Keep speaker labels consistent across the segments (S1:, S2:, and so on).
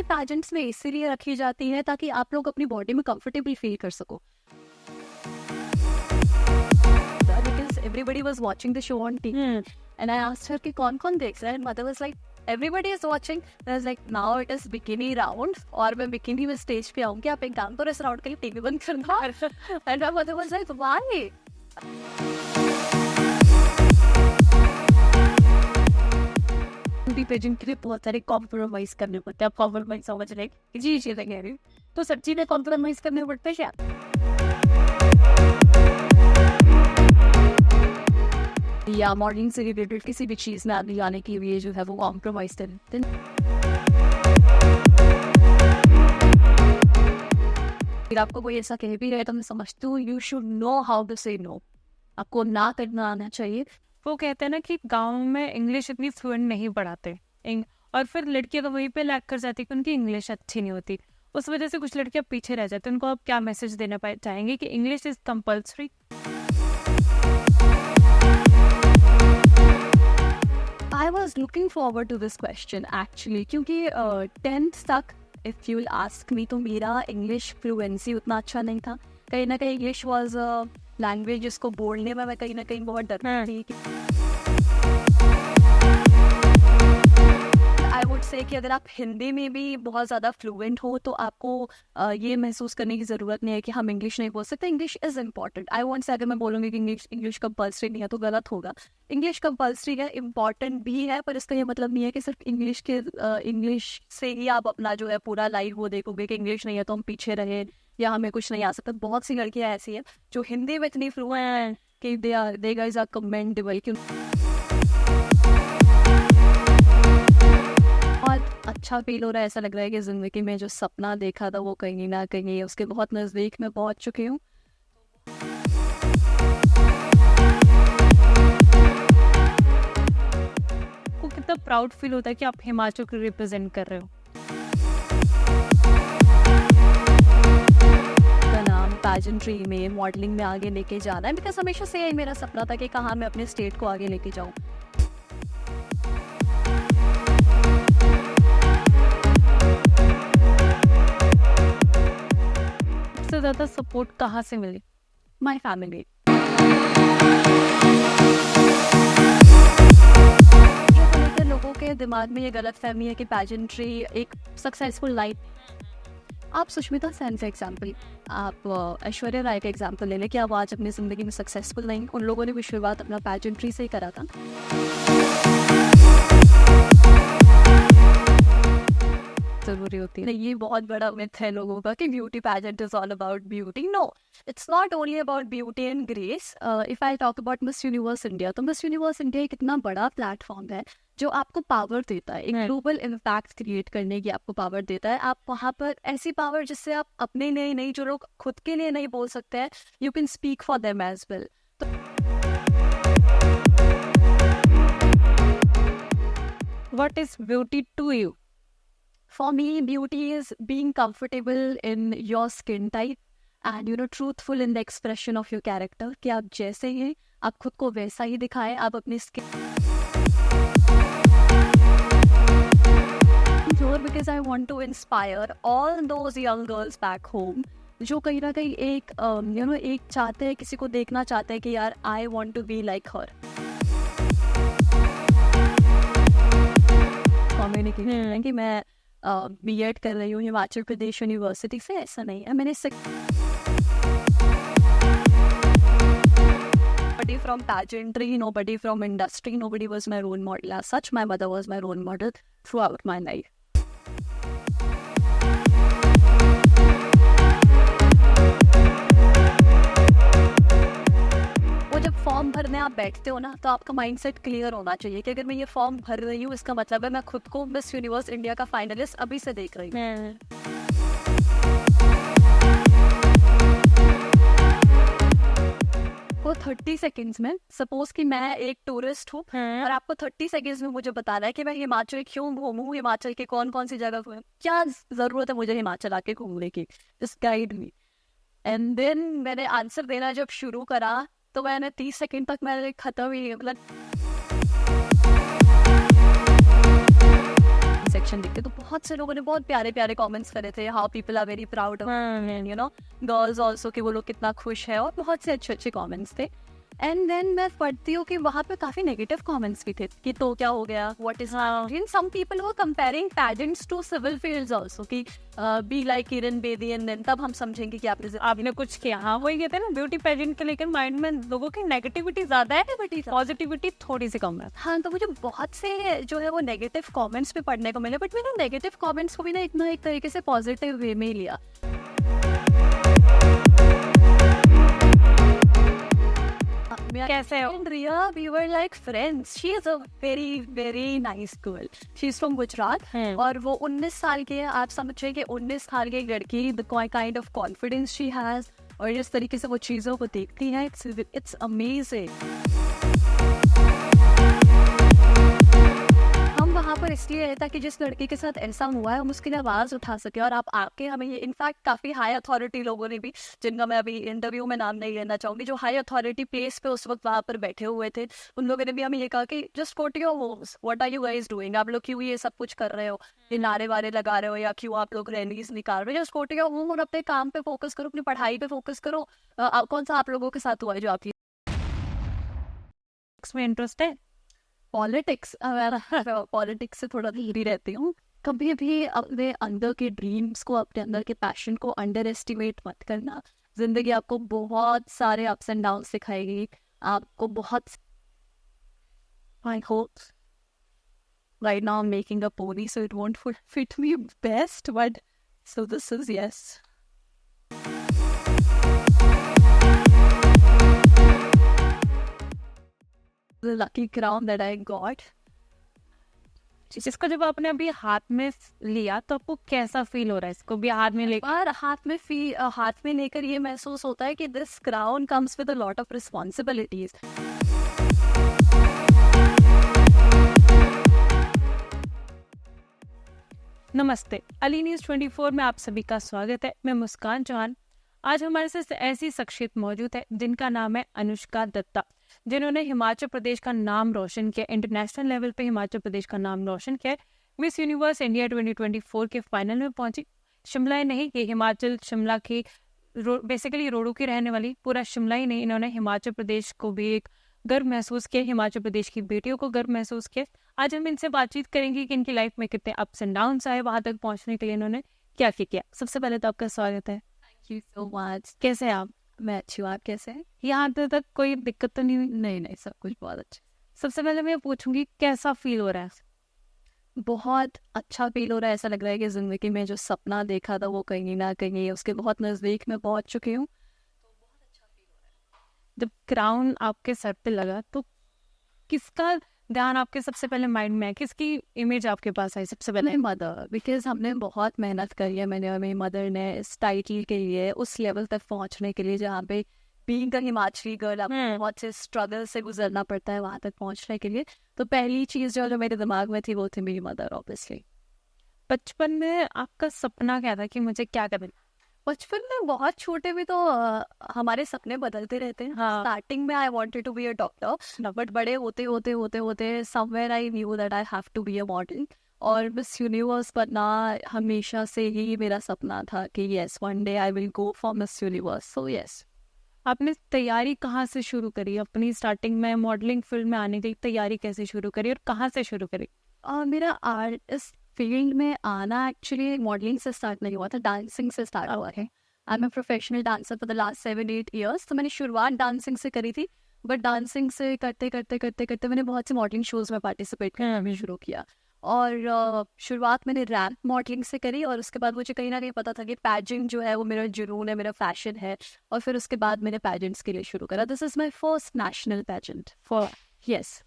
S1: ये पैजेंट्स में इसीलिए रखी जाती है ताकि आप लोग अपनी बॉडी में कंफर्टेबल फील कर सको. Because everybody was watching the show on TV, and I asked her कि कौन-कौन देख रहा है, and mother was like, everybody is watching. And I was like, now it is bikini round, और मैं बिकिनी में स्टेज पे आऊंगी, आप एक काम करो इस राउंड के लिए टीवी बंद करना. And my mother was like, why? Beauty pageant के लिए बहुत सारे कॉम्प्रोमाइज करने पड़ते हैं. आप कॉम्प्रोमाइज समझ रहे हैं जी चीजें कह रही हूँ, तो सच्ची में कॉम्प्रोमाइज करने पड़ते हैं क्या? या मॉडलिंग से रिलेटेड किसी भी चीज में आगे जाने के लिए जो है वो कॉम्प्रोमाइज करते हैं. फिर आपको कोई ऐसा कह भी रहे तो मैं समझती हूँ you should know how to say no. आपको ना करना आना चाहिए.
S2: वो कहते हैं ना कि गांव में इंग्लिश इतनी फ्लुएंट नहीं पढ़ाते, और फिर लड़कियां तो वहीं पे लैग कर जाती कि उनकी इंग्लिश अच्छी नहीं होती. उस वजह से कुछ लड़कियां पीछे रह जाती. उनको आप क्या मैसेज देना चाहेंगे कि English is compulsory?
S1: I was looking forward to this question actually, क्योंकि 10th तक if you will ask me तो मेरा इंग्लिश फ्लुएंसी उतना अच्छा नहीं था. कहीं ना कहीं इंग्लिश वॉज लैंग्वेज जिसको बोलने में मैं कहीं ना कहीं बहुत डरती थी. आई वुड से कि अगर आप हिंदी में भी बहुत ज़्यादा फ्लुएंट हो तो आपको ये महसूस करने की ज़रूरत नहीं है कि हम इंग्लिश नहीं बोल सकते. English is important. I want से अगर मैं बोलूँगी कि इंग्लिश कंपल्सरी नहीं है तो गलत होगा. इंग्लिश कंपल्सरी है, इम्पॉर्टेंट भी है, पर इसका ये मतलब नहीं है कि सिर्फ इंग्लिश से ही आप अपना जो है पूरा लाइफ वो देखोगे कि इंग्लिश नहीं है तो हम पीछे रहे या हमें कुछ नहीं आ सकता. बहुत सी लड़कियाँ ऐसी हैं जो हिंदी में इतनी फ्लुएंट हैं कि दे गाइस आर कमेंडेबल. बहुत अच्छा फील हो रहा है. ऐसा लग रहा है कि ज़िंदगी में जो सपना देखा था वो कहीं ना कहीं उसके बहुत नज़दीक में पहुंच चुकी हूँ.
S2: को कितना प्राउड फील होता है कि आप हिमाचल को रिप्रेजेंट कर रहे हो.
S1: नाम पैजेंट्री में मॉडलिंग में आगे लेके जाना है, बिकॉज हमेशा से यही मेरा सपना था कि कहाँ मैं अपने स्टेट को आगे लेके जाऊँ.
S2: सबसे ज़्यादा सपोर्ट कहाँ से मिली?
S1: My family. लोगों के दिमाग में ये गलत फहमी है कि पैजेंट्री एक सक्सेसफुल लाइफ. आप सुष्मिता सेन का एग्जाम्पल, आप ऐश्वर्या राय का एग्जाम्पल ले लें कि आप आज अपनी ज़िंदगी में सक्सेसफुल नहीं. उन लोगों ने भी शुरुआत अपना पैजेंट्री से ही करा था. ज़रूरी होती है. ये बहुत बड़ा मिथ है लोगों का कि beauty pageant is all about beauty. No, it's not only about beauty and grace. If I talk about Miss Universe India, तो मिस यूनिवर्स इंडिया एक इतना बड़ा प्लेटफॉर्म है जो आपको पावर देता है, एक ग्लोबल इम्पैक्ट क्रिएट करने की आपको पावर देता है. आप वहाँ पर ऐसी पावर जिससे आप अपने लिए नहीं, जो लोग खुद के लिए नहीं बोल सकते हैं, you can speak for them as well.
S2: What is beauty to you?
S1: For me, beauty is being comfortable in your skin type and truthful in the expression of your character. कि आप जैसे हैं आप खुद को वैसा ही दिखाएं. आप अपनी skin because I want to inspire all those young girls back home जो कहीं ना कहीं एक एक चाहते हैं, किसी को देखना चाहते हैं कि यार I want to be like her. Communication कि मैं बीएड कर रही हूँ हिमाचल प्रदेश यूनिवर्सिटी से, ऐसा नहीं है. मैंने nobody from pageantry, nobody from industry, nobody was my role model as such. My mother was my role model throughout my life. जब फॉर्म भरने आप बैठते हो ना तो आपका माइंडसेट क्लियर होना चाहिए कि अगर मैं ये फॉर्म भर रही हूँ इसका मतलब है मैं खुद को मिस यूनिवर्स इंडिया का फाइनलिस्ट अभी से देख रही हूँ. वो 30 सेकेंड्स में, सपोज कि मैं एक टूरिस्ट हूँ और आपको 30 सेकेंड्स में मुझे बताना है कि मैं हिमाचल क्यों घूमूं, हिमाचल के कौन कौन सी जगह घूमूं, क्या जरूरत है मुझे हिमाचल आके घूमने की, just guide me. And then मैंने आंसर देना जब शुरू करा तो मैंने 30 सेकंड तक मैंने खत्म ही मतलब सेक्शन देखते तो बहुत बहुत से लोगों ने बहुत प्यारे प्यारे कमेंट्स करे थे, how people are very proud of you know girls also, कि वो लोग कितना खुश है, और बहुत से अच्छे अच्छे कमेंट्स थे. एंड देन मैं पढ़ती हूँ कि वहाँ पे काफी नेगेटिव कमेंट्स भी थे कि तो क्या हो गया, what is some people were comparing pageants to civil fields also, कि be like Kiran Bedi, and then तब हम समझेंगे कि
S2: आपने कुछ किया. हाँ, वही कहते हैं ना, ब्यूटी पेजेंट के लेकर माइंड में लोगों की नेगेटिविटी ज्यादा है, पॉजिटिविटी थोड़ी सी कम है.
S1: हाँ, तो मुझे बहुत से जो है वो नेगेटिव कमेंट्स भी पढ़ने को मिले, बट मैंने नेगेटिव कमेंट्स को भी ना एक तरीके से पॉजिटिव वे में ही लिया.
S2: कैसे हो?
S1: And Riya, we were like friends. She is a very very nice girl. She's from Gujarat. और वो 19 साल की है. आप समझिए कि 19 साल की एक लड़की, the kind of confidence she has, और जिस तरीके से वो चीज़ों को देखती है, it's amazing. हम वहाँ पर इसलिए है ताकि जिस लड़की के साथ ऐसा हुआ है हम उसके लिए आवाज़ उठा सके, और आप आके हमें ये, इनफैक्ट काफ़ी हाई अथॉरिटी लोगों ने भी, जिनका मैं अभी इंटरव्यू में नाम नहीं लेना चाहूँगी, जो हाई अथॉरिटी प्लेस पे उस वक्त वहाँ पर बैठे हुए थे, उन लोगों ने भी हमें ये कहा कि just go to your homes, what are you guys doing, आप लोग क्यों ये सब कुछ कर रहे हो, ये नारे वारे लगा रहे हो, या क्यों आप लोग रैलीज निकाल रहे हो, just go to your home और अपने काम पे फोकस करो, अपनी पढ़ाई पे फोकस करो. कौन सा आप लोगों के साथ हुआ है जो आपकी
S2: में इंटरेस्ट है?
S1: पॉलिटिक्स? पॉलिटिक्स से थोड़ा दूरी रहती हूँ. कभी भी अपने अंदर के ड्रीम्स को, अपने अंदर के पैशन को अंडर एस्टिमेट मत करना. जिंदगी आपको बहुत सारे अप्स एंड डाउन सिखाएगी, आपको बहुत. I hope right now I'm making a pony so it won't fit me best, but so this is yes. The lucky crown that I got.
S2: इसको जब आपने अभी हाथ में लिया तो आपको कैसा फील हो रहा है? इसको भी हाथ में लेकर,
S1: हाथ में लेकर ये महसूस होता है कि this crown comes with a lot of responsibilities.
S2: नमस्ते, अली न्यूज़ 24 में आप सभी का स्वागत है. मैं मुस्कान चौहान. आज हमारे साथ ऐसी शख्सियत मौजूद है जिनका नाम है अनुष्का दत्ता, जिन्होंने हिमाचल प्रदेश का नाम रोशन किया, इंटरनेशनल लेवल पे हिमाचल प्रदेश का नाम रोशन किया. मिस यूनिवर्स इंडिया 2024 के फाइनल में पहुंची. शिमला ही नहीं, ये हिमाचल, शिमला की बेसिकली रोडू की रहने वाली, पूरा शिमला ही नहीं, इन्होंने हिमाचल प्रदेश को भी एक गर्व महसूस किया, हिमाचल प्रदेश की बेटियों को गर्व महसूस किया. आज हम इनसे बातचीत करेंगे कि इनकी लाइफ में कितने अप्स एंड डाउन्स आए, वहां तक पहुंचने के लिए इन्होंने क्या किया. सबसे पहले तो आपका स्वागत है.
S1: Thank you so much.
S2: कैसे हैं आप?
S1: मैं अच्छी हूँ, आप कैसे हैं?
S2: यहाँ तक कोई दिक्कत तो नहीं हुई?
S1: नहीं, सब कुछ बहुत अच्छा.
S2: सबसे पहले मैं पूछूंगी कैसा फील हो रहा है?
S1: बहुत अच्छा फील हो रहा है. ऐसा लग रहा है कि जिंदगी में जो सपना देखा था वो कहीं ना कहीं उसके बहुत नजदीक में पहुंच चुकी हूँ. तो बहुत अच्छा फील हो रहा है.
S2: जब क्राउन आपके सर पे लगा तो किसका ध्यान आपके सबसे पहले माइंड में है? किसकी इमेज आपके पास आई सबसे पहले?
S1: मदर, बिकॉज हमने बहुत मेहनत करी है, मैंने और मेरी मदर ने इस टाइटल के लिए, उस लेवल तक पहुंचने के लिए जहाँ पे बीइंग अ हिमाचली गर्ल आपको बहुत से स्ट्रगल से गुजरना पड़ता है वहां तक पहुंचने के लिए. तो पहली चीज जो मेरे दिमाग में थी वो थी मेरी मदर, ऑब्वियसली.
S2: बचपन में आपका सपना क्या था कि मुझे क्या करना?
S1: बचपन में बहुत छोटे में तो हमारे सपने बदलते रहते हैं.
S2: हाँ.
S1: स्टार्टिंग में I wanted to be a doctor, but बड़े होते होते somewhere I knew that I have to be a model, और मिस यूनिवर्स बनना हमेशा से ही मेरा सपना था कि yes, one day I will go for Miss Universe. So yes.
S2: आपने तैयारी कहाँ से शुरू करी? अपनी स्टार्टिंग में मॉडलिंग फील्ड में आने की तैयारी कैसे शुरू करी और कहाँ से शुरू करी?
S1: मेरा आर्ट इस फील्ड में आना एक्चुअली मॉडलिंग से स्टार्ट नहीं हुआ था, डांसिंग से स्टार्ट हुआ है. I am a professional dancer for the last 7-8 years. तो मैंने शुरुआत डांसिंग से करी थी, बट डांसिंग से करते करते मैंने बहुत से मॉडलिंग शोज में पार्टिसिपेट करना भी शुरू किया. और शुरुआत मैंने रैंप मॉडलिंग से करी, और उसके बाद मुझे कहीं ना कहीं पता था कि पैजेंट जो है वो मेरा जुनून है, मेरा फैशन है, और फिर उसके बाद मैंने पैजेंट्स के लिए शुरू करा. This is my first national pageant for yes.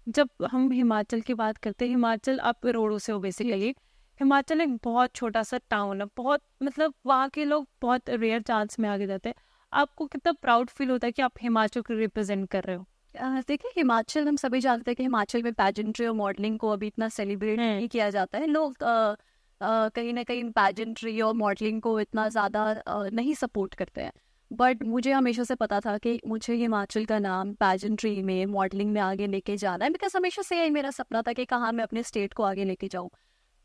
S2: जब हम हिमाचल की बात करते हैं, हिमाचल आप रोडू से हो बेसिकली. हिमाचल एक बहुत छोटा सा टाउन है, बहुत मतलब वहाँ के लोग बहुत रेयर चांस में आगे जाते हैं. आपको कितना प्राउड फील होता है कि आप हिमाचल को रिप्रेजेंट कर रहे हो?
S1: देखिए, हिमाचल हम सभी जानते हैं कि हिमाचल में पैजेंट्री और मॉडलिंग को अभी इतना सेलिब्रेट नहीं किया जाता है. लोग कहीं ना कहीं पैजेंट्री और मॉडलिंग को इतना ज़्यादा नहीं सपोर्ट करते हैं. बट मुझे हमेशा से पता था कि मुझे हिमाचल का नाम पैजेंट्री में, मॉडलिंग में आगे लेके जाना है, बिकॉज हमेशा से यही मेरा सपना था कि कहाँ मैं अपने स्टेट को आगे लेके जाऊँ.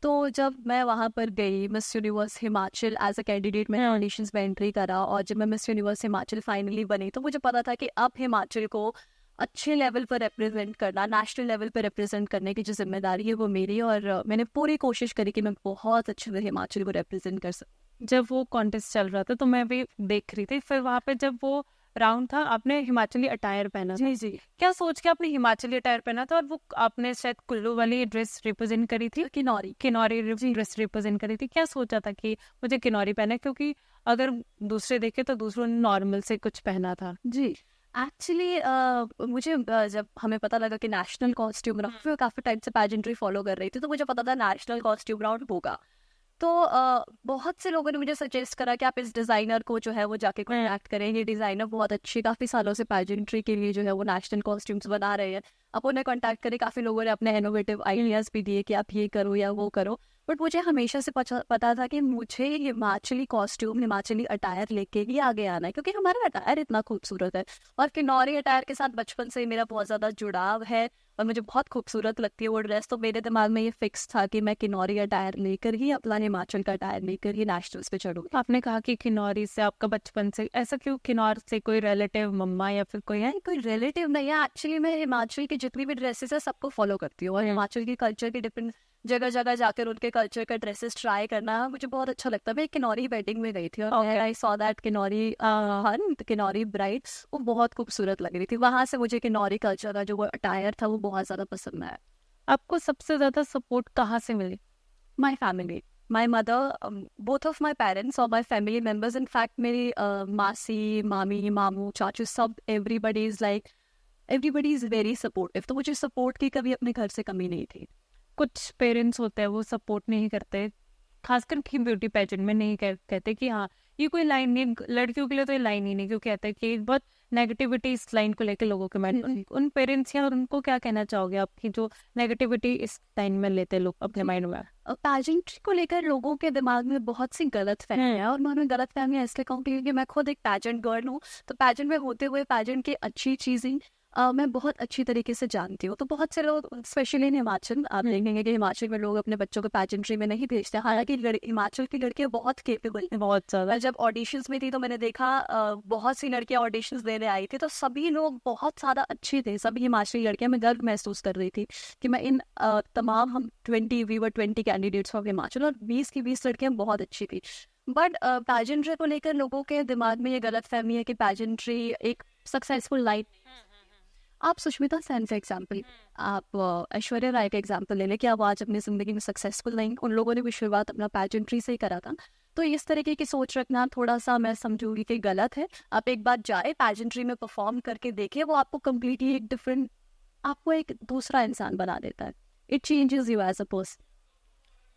S1: तो जब मैं वहाँ पर गई Miss Universe Himachal as a candidate, मैंने ऑडिशंस में एंट्री करा, और जब मैं मिस यूनिवर्स हिमाचल फाइनली बनी तो मुझे पता था कि अब हिमाचल को अच्छे लेवल पर रिप्रेजेंट करना, नेशनल लेवल पर रिप्रेजेंट करने की जो जिम्मेदारी है वो मेरी, और मैंने पूरी कोशिश करी कि मैं बहुत अच्छे से हिमाचल को रिप्रेजेंट कर सकूँ।
S2: जब वो कॉन्टेस्ट चल रहा था तो मैं भी देख रही थी, फिर वहाँ पे जब वो राउंड था आपने हिमाचली अटायर पहना था।
S1: जी जी।
S2: क्या सोच के आपने हिमाचली अटायर पहना था, और वो आपने शायद कुल्लू वाली ड्रेस रिप्रेजेंट करी थी,
S1: किन्नौरी।
S2: किन्नौरी ड्रेस रिप्रेजेंट करी थी। क्या सोचा था कि मुझे किन्नौरी पहना है, क्योंकि अगर दूसरे देखे तो दूसरों ने नॉर्मल से कुछ पहना था।
S1: जी एक्चुअली मुझे जब हमें पता लगा कि नेशनल कॉस्ट्यूम राउंड, फिर काफ़ी टाइम से पैजेंट्री फॉलो कर रही थी तो मुझे पता था नेशनल कॉस्ट्यूम राउंड होगा। तो बहुत से लोगों ने मुझे सजेस्ट करा कि आप इस डिज़ाइनर को जो है वो जाके कॉन्टैक्ट करें, ये डिज़ाइनर बहुत अच्छी काफ़ी सालों से पैजेंट्री के लिए जो है वो नेशनल कॉस्ट्यूम्स बना रहे हैं, आप उन्हें कॉन्टैक्ट करें। काफ़ी लोगों ने अपने इनोवेटिव आइडियाज़ भी दिए कि आप ये करो या वो करो, बट मुझे हमेशा से पता था कि मुझे हिमाचली कॉस्ट्यूम, हिमाचली अटायर लेके ही आगे आना है, क्योंकि हमारा अटायर इतना खूबसूरत है, और किन्नौरी अटायर के साथ बचपन से ही मेरा बहुत ज़्यादा जुड़ाव है, और मुझे बहुत खूबसूरत लगती है वो ड्रेस। तो मेरे दिमाग में ये फिक्स था कि मैं किन्नौरी अटायर लेकर ही, अपना हिमाचल का अटायर लेकर ही नेशनल्स पे चढ़ूंगी।
S2: आपने कहा कि किन्नौरी से आपका बचपन से, ऐसा क्यों? किन्नौर से कोई रिलेटिव, मम्मा या फिर कोई है?
S1: कोई रिलेटिव नहीं है एक्चुअली, मैं हिमाचल की जितनी भी ड्रेसेस है सबको फॉलो करती हूँ, और हिमाचल की कल्चर की डिफरेंट जगह जगह जाकर उनके कल्चर का ड्रेसेस ट्राई करना मुझे बहुत अच्छा लगता है। मैं किन्नौरी वेडिंग में गई थी और I saw that Kinnauri Kinnauri bride, वो बहुत खूबसूरत लग रही थी। वहां से मुझे किन्नौरी कल्चर का जो वो अटायर था वो बहुत ज्यादा पसंद आया।
S2: आपको सबसे ज्यादा सपोर्ट कहाँ से मिली?
S1: My family, my mother, both of my parents और my family members. In fact मेरी मासी, मामी, मामू, चाचू, सब एवरीबडी इज वेरी सपोर्टिव। तो मुझे सपोर्ट की कभी अपने घर से कमी नहीं थी।
S2: कुछ पेरेंट्स होते हैं वो सपोर्ट नहीं करते, खासकर कि ब्यूटी पेजेंट में नहीं कहते कि हाँ ये कोई लाइन नहीं, लड़कियों के लिए तो ये लाइन ही नहीं, क्योंकि कहते हैं कि बहुत नेगेटिविटी इस लाइन को लेकर लोगों के माइंड। उन पेरेंट्स या उनको क्या कहना चाहोगे आपकी जो नेगेटिविटी इस लाइन में लेते हैं लोग अपने माइंड में?
S1: पैजेंट्री को लेकर लोगों के दिमाग में बहुत सी गलत फहमियां है, और मैं उन्हें गलत फहमियां इसलिए कहूँ क्योंकि मैं खुद एक पैजेंट गर्ल हूँ। तो पैजेंट में होते हुए पैजेंट की अच्छी चीजें मैं बहुत अच्छी तरीके से जानती हूँ। तो बहुत से लोग, स्पेशली इन हिमाचल, आप देखेंगे कि हिमाचल में लोग अपने बच्चों को पैजेंट्री में नहीं भेजते। हालांकि हिमाचल की लड़कियां बहुत केपेबल हैं,
S2: बहुत ज्यादा।
S1: मैं जब ऑडिशंस में थी तो मैंने देखा बहुत सी लड़कियां ऑडिशंस देने आई थी, तो सभी लोग बहुत ज़्यादा अच्छे थे, सभी हिमाचली लड़कियां। मैं गर्व महसूस कर रही थी कि मैं इन तमाम, हम 20 कैंडिडेट्स ऑफ हिमाचल, और 20 की 20 लड़कियां बहुत अच्छी थी। बट पैजेंट्री को लेकर लोगों के दिमाग में ये गलत फहमी है कि पैजेंट्री एक सक्सेसफुल लाइफ। आप सुष्मिता सेन का एग्जाम्पल, आप ऐश्वर्या राय का एग्जाम्पल ले लें कि आप आज अपनी जिंदगी में सक्सेसफुल नहीं, उन लोगों ने भी शुरुआत अपना पैजेंट्री से ही करा था। तो इस तरीके की सोच रखना थोड़ा सा मैं समझूंगी कि गलत है। आप एक बार जाए पैजेंट्री में परफॉर्म करके देखिए, वो आपको कम्प्लीटली एक डिफरेंट, आपको एक दूसरा इंसान बना देता है। It changes you as a person.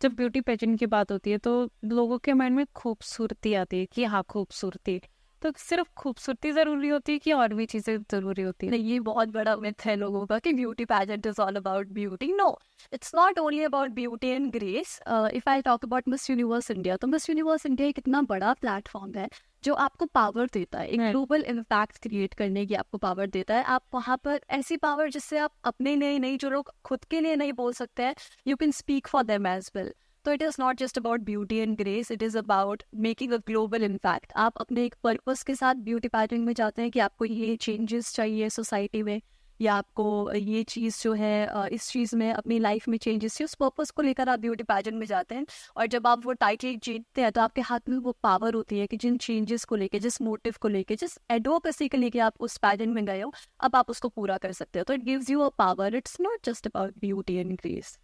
S2: जब ब्यूटी पेजेंट की बात होती है तो लोगों के माइंड में खूबसूरती आती है कि हाँ खूबसूरती, तो सिर्फ खूबसूरती जरूरी होती है कि और भी चीजें जरूरी होती है?
S1: नहीं, ये बहुत बड़ा मिथ है लोगों का कि beauty pageant is all about beauty. No, it's not only about beauty and grace. If I talk about Miss Universe India, तो मिस यूनिवर्स इंडिया एक इतना बड़ा प्लेटफॉर्म है जो आपको पावर देता है, एक ग्लोबल इम्पैक्ट क्रिएट करने की आपको पावर देता है। आप वहाँ पर ऐसी पावर जिससे आप अपने लिए नहीं, जो लोग खुद के लिए नहीं बोल सकते हैं, you can speak for them as well. तो it is not just about beauty and grace, it is about making a global impact. आप अपने एक पर्पस के साथ ब्यूटी पैजेंट में जाते हैं कि आपको ये चेंजेस चाहिए सोसाइटी में, या आपको ये चीज़ जो है इस चीज़ में अपनी लाइफ में चेंजेस चाहिए, उस पर्पस को लेकर आप ब्यूटी पैजेंट में जाते हैं। और जब आप वो टाइटल जीतते हैं तो आपके हाथ में वो पावर होती है कि जिन चेंजेस को लेकर, जिस मोटिव को लेकर, जिस एडवोकेसी के लेके आप उस पैजेंट में गए हो, अब आप उसको पूरा कर सकते हो। तो it gives you a power, it's not just about beauty and grace.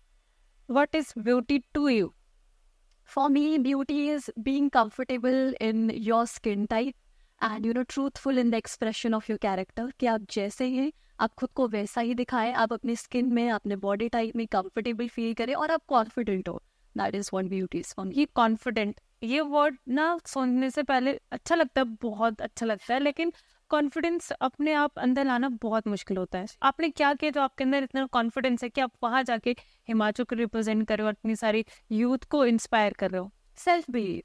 S2: What is beauty to you?
S1: For me, beauty is being comfortable in your skin type and truthful in the expression of your character, कि आप जैसे हैं आप खुद को वैसा ही दिखाएं, आप अपने स्किन में, अपने बॉडी टाइप में कंफर्टेबल फील करें और आप कॉन्फिडेंट हो। That is what beauty is for me.
S2: ये कॉन्फिडेंट, ये वर्ड ना सुनने से पहले अच्छा लगता है, बहुत अच्छा लगता है, लेकिन कॉन्फिडेंस अपने आप अंदर लाना बहुत मुश्किल होता है। आपने क्या किया जो आपके अंदर इतना कॉन्फिडेंस है कि आप वहां जाके हिमाचल को रिप्रेजेंट कर रहे हो और इतनी सारी यूथ को इंस्पायर कर रहे हो?
S1: Self believe.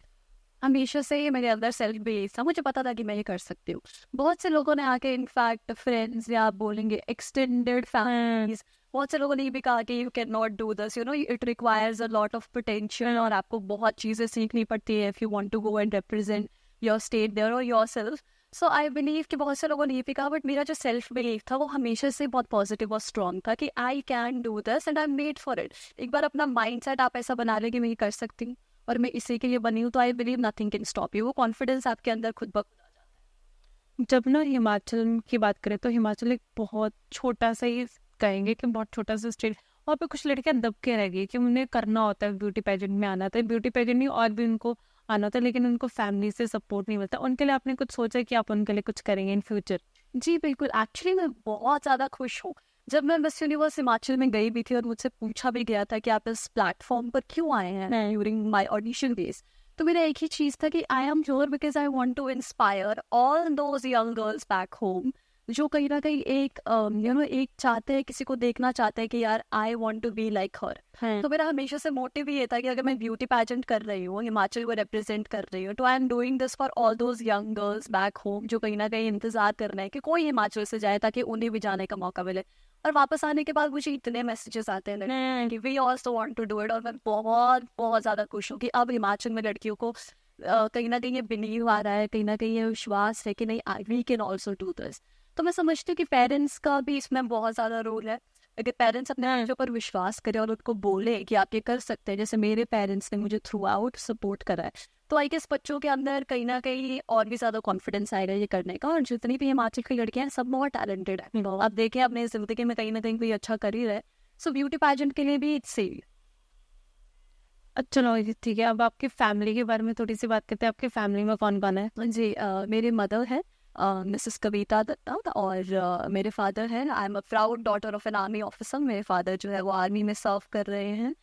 S1: हमेशा से ही मेरे अंदर सेल्फ बिलीफ था, मुझे पता था कि मैं ये कर सकती हूँ। बहुत से लोगों ने आके इनफैक्ट फ्रेंड्स या आप बोलेंगे एक्सटेंडेड फैमिलीज, बहुत से लोगों ने ये भी कहा कि you can not do this, you know it requires a lot of potential और आपको बहुत चीज़ें सीखनी पड़ती है if you want to go and represent your state there और yourself. So I believe कि बहुत से लोगों ने ये भी कहा, बट मेरा जो सेल्फ बिलीफ था वो हमेशा से बहुत पॉजिटिव और स्ट्रॉन्ग था कि I can do this and I M made for it. एक बार अपना माइंड सेट आप ऐसा बना ले कि मैं ये कर सकती हूँ और मैं इसी के लिए बनी हूँ, तो I believe nothing can stop you. वो कॉन्फिडेंस आपके अंदर खुद ब खुद आ जाता है।
S2: जब ना हिमाचल की बात करें तो हिमाचल एक बहुत छोटा सा ही कहेंगे कि बहुत छोटा सा स्टेट, वहाँ पे कुछ लड़कियां दब के रह गई कि उन्हें करना होता है, ब्यूटी पेजेंट में आना था, ब्यूटी पेजेंट नहीं और भी उनको आना होता है, लेकिन उनको फैमिली से सपोर्ट नहीं मिलता। उनके लिए आपने कुछ सोचा कि आप उनके लिए कुछ करेंगे इन फ्यूचर?
S1: जी बिल्कुल, एक्चुअली मैं बहुत ज़्यादा खुश हूँ। जब मैं मिस यूनिवर्स हिमाचल में गई भी थी और मुझसे पूछा भी गया था कि आप इस प्लेटफॉर्म पर क्यों आए हैं ड्यूरिंग माय ऑडिशन डेज, तो मेरा एक ही चीज़ था कि I am here because I want to inspire all those young girls back home जो कहीं ना कहीं एक एक चाहते हैं, किसी को देखना चाहते हैं कि यार I want to be like her. तो मेरा हमेशा से मोटिव ये था कि अगर मैं ब्यूटी पैजेंट कर रही हूँ, हिमाचल को रिप्रेजेंट कर रही हूँ, तो I am doing this for all those young girls back home जो कहीं ना कहीं इंतजार कर रहे हैं कि कोई हिमाचल से जाए ताकि उन्हें भी जाने का मौका मिले। और वापस आने के बाद मुझे इतने मैसेजेस आते हैं कि we also want to do it, और मैं बहुत बहुत ज़्यादा खुश हूँ कि अब हिमाचल में लड़कियों को कहीं ना कहीं ये बिलीव आ रहा है, कहीं ना कहीं ये विश्वास है कि नहीं we can also do this. तो मैं समझती हूँ कि पेरेंट्स का भी इसमें बहुत ज़्यादा रोल है। अगर पेरेंट्स अपने बच्चों पर विश्वास करें और उनको बोले कि आप ये कर सकते हैं, जैसे मेरे पेरेंट्स ने मुझे थ्रू आउट सपोर्ट करा है, तो आई गेस बच्चों के अंदर कहीं ना कहीं और भी ज़्यादा कॉन्फिडेंस आएगा ये करने का। और जितनी भी हिमाचल की लड़कियां हैं सब बहुत टैलेंटेड है। आप देखें अपने ज़िंदगी में कहीं ना कहीं कोई अच्छा करियर है, सो ब्यूटी पैजेंट के लिए भी इट्स सेम।
S2: चलो ठीक है, अब आपकी फैमिली के बारे में थोड़ी सी बात करते हैं। आपकी फैमिली में कौन कौन है?
S1: जी मेरे मदर है मिसेस कविता दत्ता, और मेरे फादर हैं, I am a proud daughter of an army officer. मेरे फादर जो है वो आर्मी में सर्व कर रहे हैं।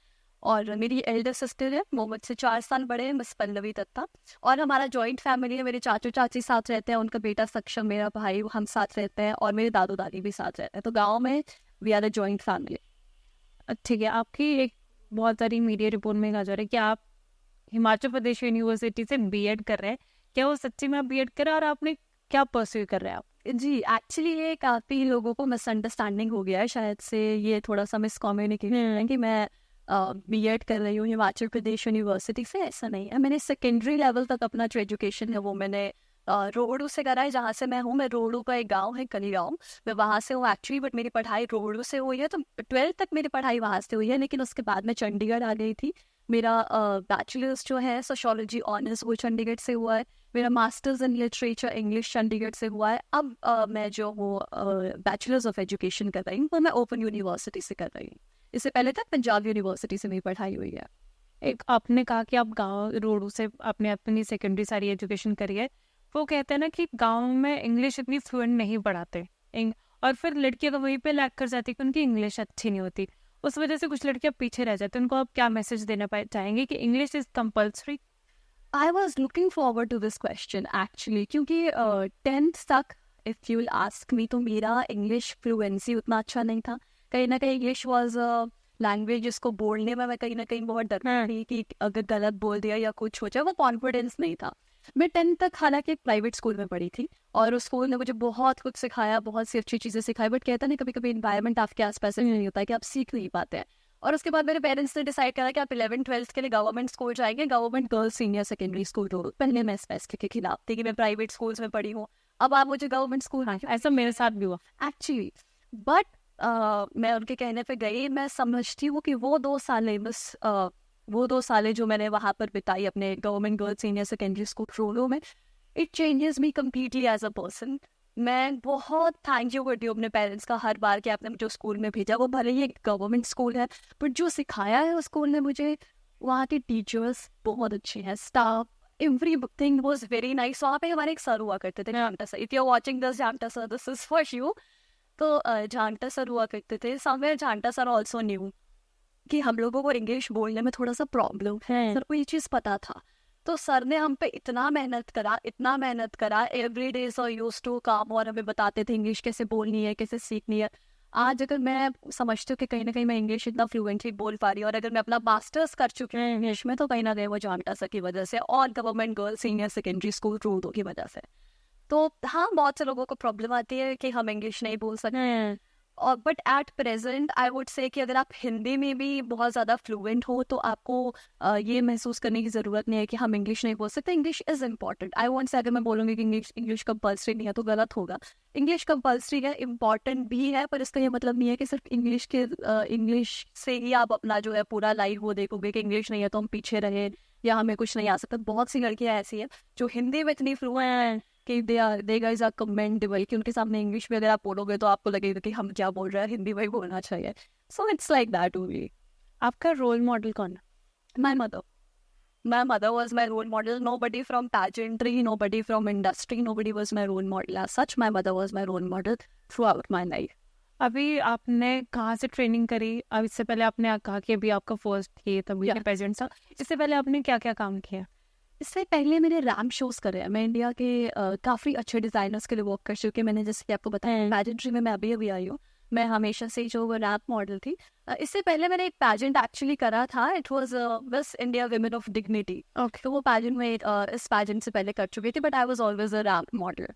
S1: और मेरी एल्डर सिस्टर है, वो मुझसे 4 साल बड़े हैं, मिस पल्लवी दत्ता। और हमारा जॉइंट फैमिली है, मेरे चाचू चाची साथ रहते हैं, उनका बेटा सक्षम, मेरा भाई, हम साथ रहते हैं, और मेरे दादू दादी भी साथ रहते हैं। तो गाँव में we are a joint family.
S2: ठीक है, आपकी एक बहुत सारी मीडिया रिपोर्ट में कहा जा रहा है कि आप हिमाचल प्रदेश यूनिवर्सिटी से बीएड कर रहे हैं। क्या वो सच्ची में आप बीएड कर रहे हैं और आपने क्या परस्यू कर रहे हैं आप?
S1: जी एक्चुअली ये काफ़ी लोगों को मिसअंडरस्टैंडिंग हो गया है, शायद से ये थोड़ा सा मिसकम्युनिकेशन है कि मैं बीएड कर रही हूँ हिमाचल प्रदेश यूनिवर्सिटी से। ऐसा नहीं है, मैंने सेकेंडरी लेवल तक अपना जो एजुकेशन है वो मैंने रोहड़ू से करा है, जहाँ से मैं हूँ। मैं रोहड़ू का एक गांव है कली गाँव, मैं वहाँ से हूँ एक्चुअली, बट मेरी पढ़ाई रोहड़ू से हुई है, तो 12th तक मेरी पढ़ाई वहाँ से हुई है। लेकिन उसके बाद मैं चंडीगढ़ आ गई थी। मेरा बैचलर्स जो है सोशियोलॉजी ऑनर्स वो चंडीगढ़ से हुआ है। मेरा masters in literature English Chandigarh से हुआ है। अब मैं जो हूँ बैचलर्स ऑफ एजुकेशन कर रही हूँ, वो मैं ओपन यूनिवर्सिटी से कर रही हूँ। इससे पहले तक पंजाब यूनिवर्सिटी से मेरी पढ़ाई हुई है।
S2: एक आपने कहा कि आप गांव रोडू से आपने अपनी सेकेंडरी सारी एजुकेशन करी है। वो कहते हैं ना कि गांव में इंग्लिश इतनी फ्लुएंट नहीं पढ़ाते, और फिर लड़कियां तो वहीं पे लैग कर जाती कि उनकी इंग्लिश अच्छी नहीं होती, उस वजह से कुछ लड़कियां पीछे रह जाती। उनको आप क्या मैसेज देना चाहेंगे कि English is compulsory?
S1: I was looking forward to this question actually, क्योंकि 10th तक if you will ask me तो मेरा इंग्लिश फ्लुएंसी उतना अच्छा नहीं था। कहीं ना कहीं इंग्लिश वॉज लैंग्वेज जिसको बोलने में मैं कहीं ना कहीं बहुत डरती थी कि अगर गलत बोल दिया या कुछ हो जाए, वो कॉन्फिडेंस नहीं था। मैं 10th तक हालांकि एक प्राइवेट स्कूल में पढ़ी थी, और उस स्कूल ने मुझे बहुत कुछ सिखाया, बहुत सी अच्छी चीज़ें सिखाई, बट कहता नहीं कभी कभी इन्वायरमेंट आपके आसपास नहीं होता है कि आप सीख नहीं पाते हैं। और उसके बाद मेरे पेरेंट्स ने डिसाइड करा कि आप 11th-12th के लिए गवर्नमेंट स्कूल जाएंगे, government girls senior secondary school road. पहले मैं इस फैसले के खिलाफ थी कि मैं प्राइवेट स्कूल्स में पढ़ी हूँ, अब आप मुझे गवर्नमेंट स्कूल।
S2: ऐसा मेरे साथ भी हुआ
S1: एक्चुअली, बट मैं उनके कहने पे गई। मैं समझती हूँ कि वो 2 सालें बस वो 2 सालें जो मैंने वहाँ पर बिताई अपने government girls senior secondary school Rohru में, it changes me completely as a person. मैं बहुत थैंक यू करती हूँ अपने पेरेंट्स का हर बार कि आपने मुझे स्कूल में भेजा। वो भले ही एक गवर्नमेंट स्कूल है, बट जो सिखाया है उस स्कूल ने मुझे, वहाँ के टीचर्स बहुत अच्छे हैं, staff everything was very nice. वहाँ पे हमारे एक सर हुआ करते थे, जानटा sir. If you are watching this, जानटा sir, this is for you. तो जानटा सर हुआ करते थे। समवेयर जानटा सर ऑल्सो न्यू कि हम लोगों को इंग्लिश बोलने में थोड़ा सा प्रॉब्लम है, सर को ये चीज़ पता था। तो सर ने हम पे इतना मेहनत करा, every day sir used to come और हमें बताते थे इंग्लिश कैसे बोलनी है, कैसे सीखनी है। आज अगर मैं समझती हूँ कि कहीं ना कहीं मैं इंग्लिश इतना फ्लुएंटली बोल पा रही हूँ, और अगर मैं अपना मास्टर्स कर चुकी हूँ इंग्लिश में, तो कहीं ना कहीं वो जामटासा की वजह से और government girls senior secondary school Rohru की वजह से। तो हाँ, बहुत से लोगों को प्रॉब्लम आती है कि हम इंग्लिश नहीं बोल सकते, और but at present I would say कि अगर आप हिंदी में भी बहुत ज़्यादा फ्लुएंट हो तो आपको ये महसूस करने की ज़रूरत नहीं है कि हम इंग्लिश नहीं बोल सकते। English is important. I want से अगर मैं बोलूँगी कि इंग्लिश कंपल्सरी नहीं है तो गलत होगा। इंग्लिश कंपल्सरी है, इम्पॉर्टेंट भी है, पर इसका ये मतलब नहीं है कि सिर्फ इंग्लिश से ही आप अपना जो है पूरा लाइफ वो देखोगे कि इंग्लिश नहीं है तो हम पीछे रहे या हमें कुछ नहीं आ सकता। बहुत सी लड़कियाँ ऐसी हैं जो हिंदी में इतनी फ्लुएंट कि दे गाइस आर कमेंडेबल, कि उनके सामने इंग्लिश में अगर आप बोलोगे तो आपको लगेगा कि हम क्या बोल रहे हैं, हिंदी में ही बोलना चाहिए। So it's like that only.
S2: आपका रोल मॉडल कौन है?
S1: My mother. My mother was my role model. Nobody from pageantry, nobody from industry, nobody was my role model. As such, my mother was my role model throughout my life.
S2: अभी आपने कहाँ से training करी? अब इससे पहले आपने कहा कि अभी आपका फर्स्ट ये तभी
S1: Yeah.
S2: पेजेंट था, इससे पहले आपने क्या क्या काम किया?
S1: इससे पहले मैंने रैम्प शोज करे हैं। मैं इंडिया के काफ़ी अच्छे डिज़ाइनर्स के लिए वर्क कर चुकी हूँ। मैंने जैसे कि आपको बताया पैजेंट्री में मैं अभी आई हूँ। मैं हमेशा से जो वो रैम्प मॉडल थी। इससे पहले मैंने एक पैजेंट एक्चुअली करा था। It was miss India women of dignity.
S2: Okay.
S1: तो वो पैजेंट में इस पैजेंट से पहले कर चुकी थी, but I was always a ramp model.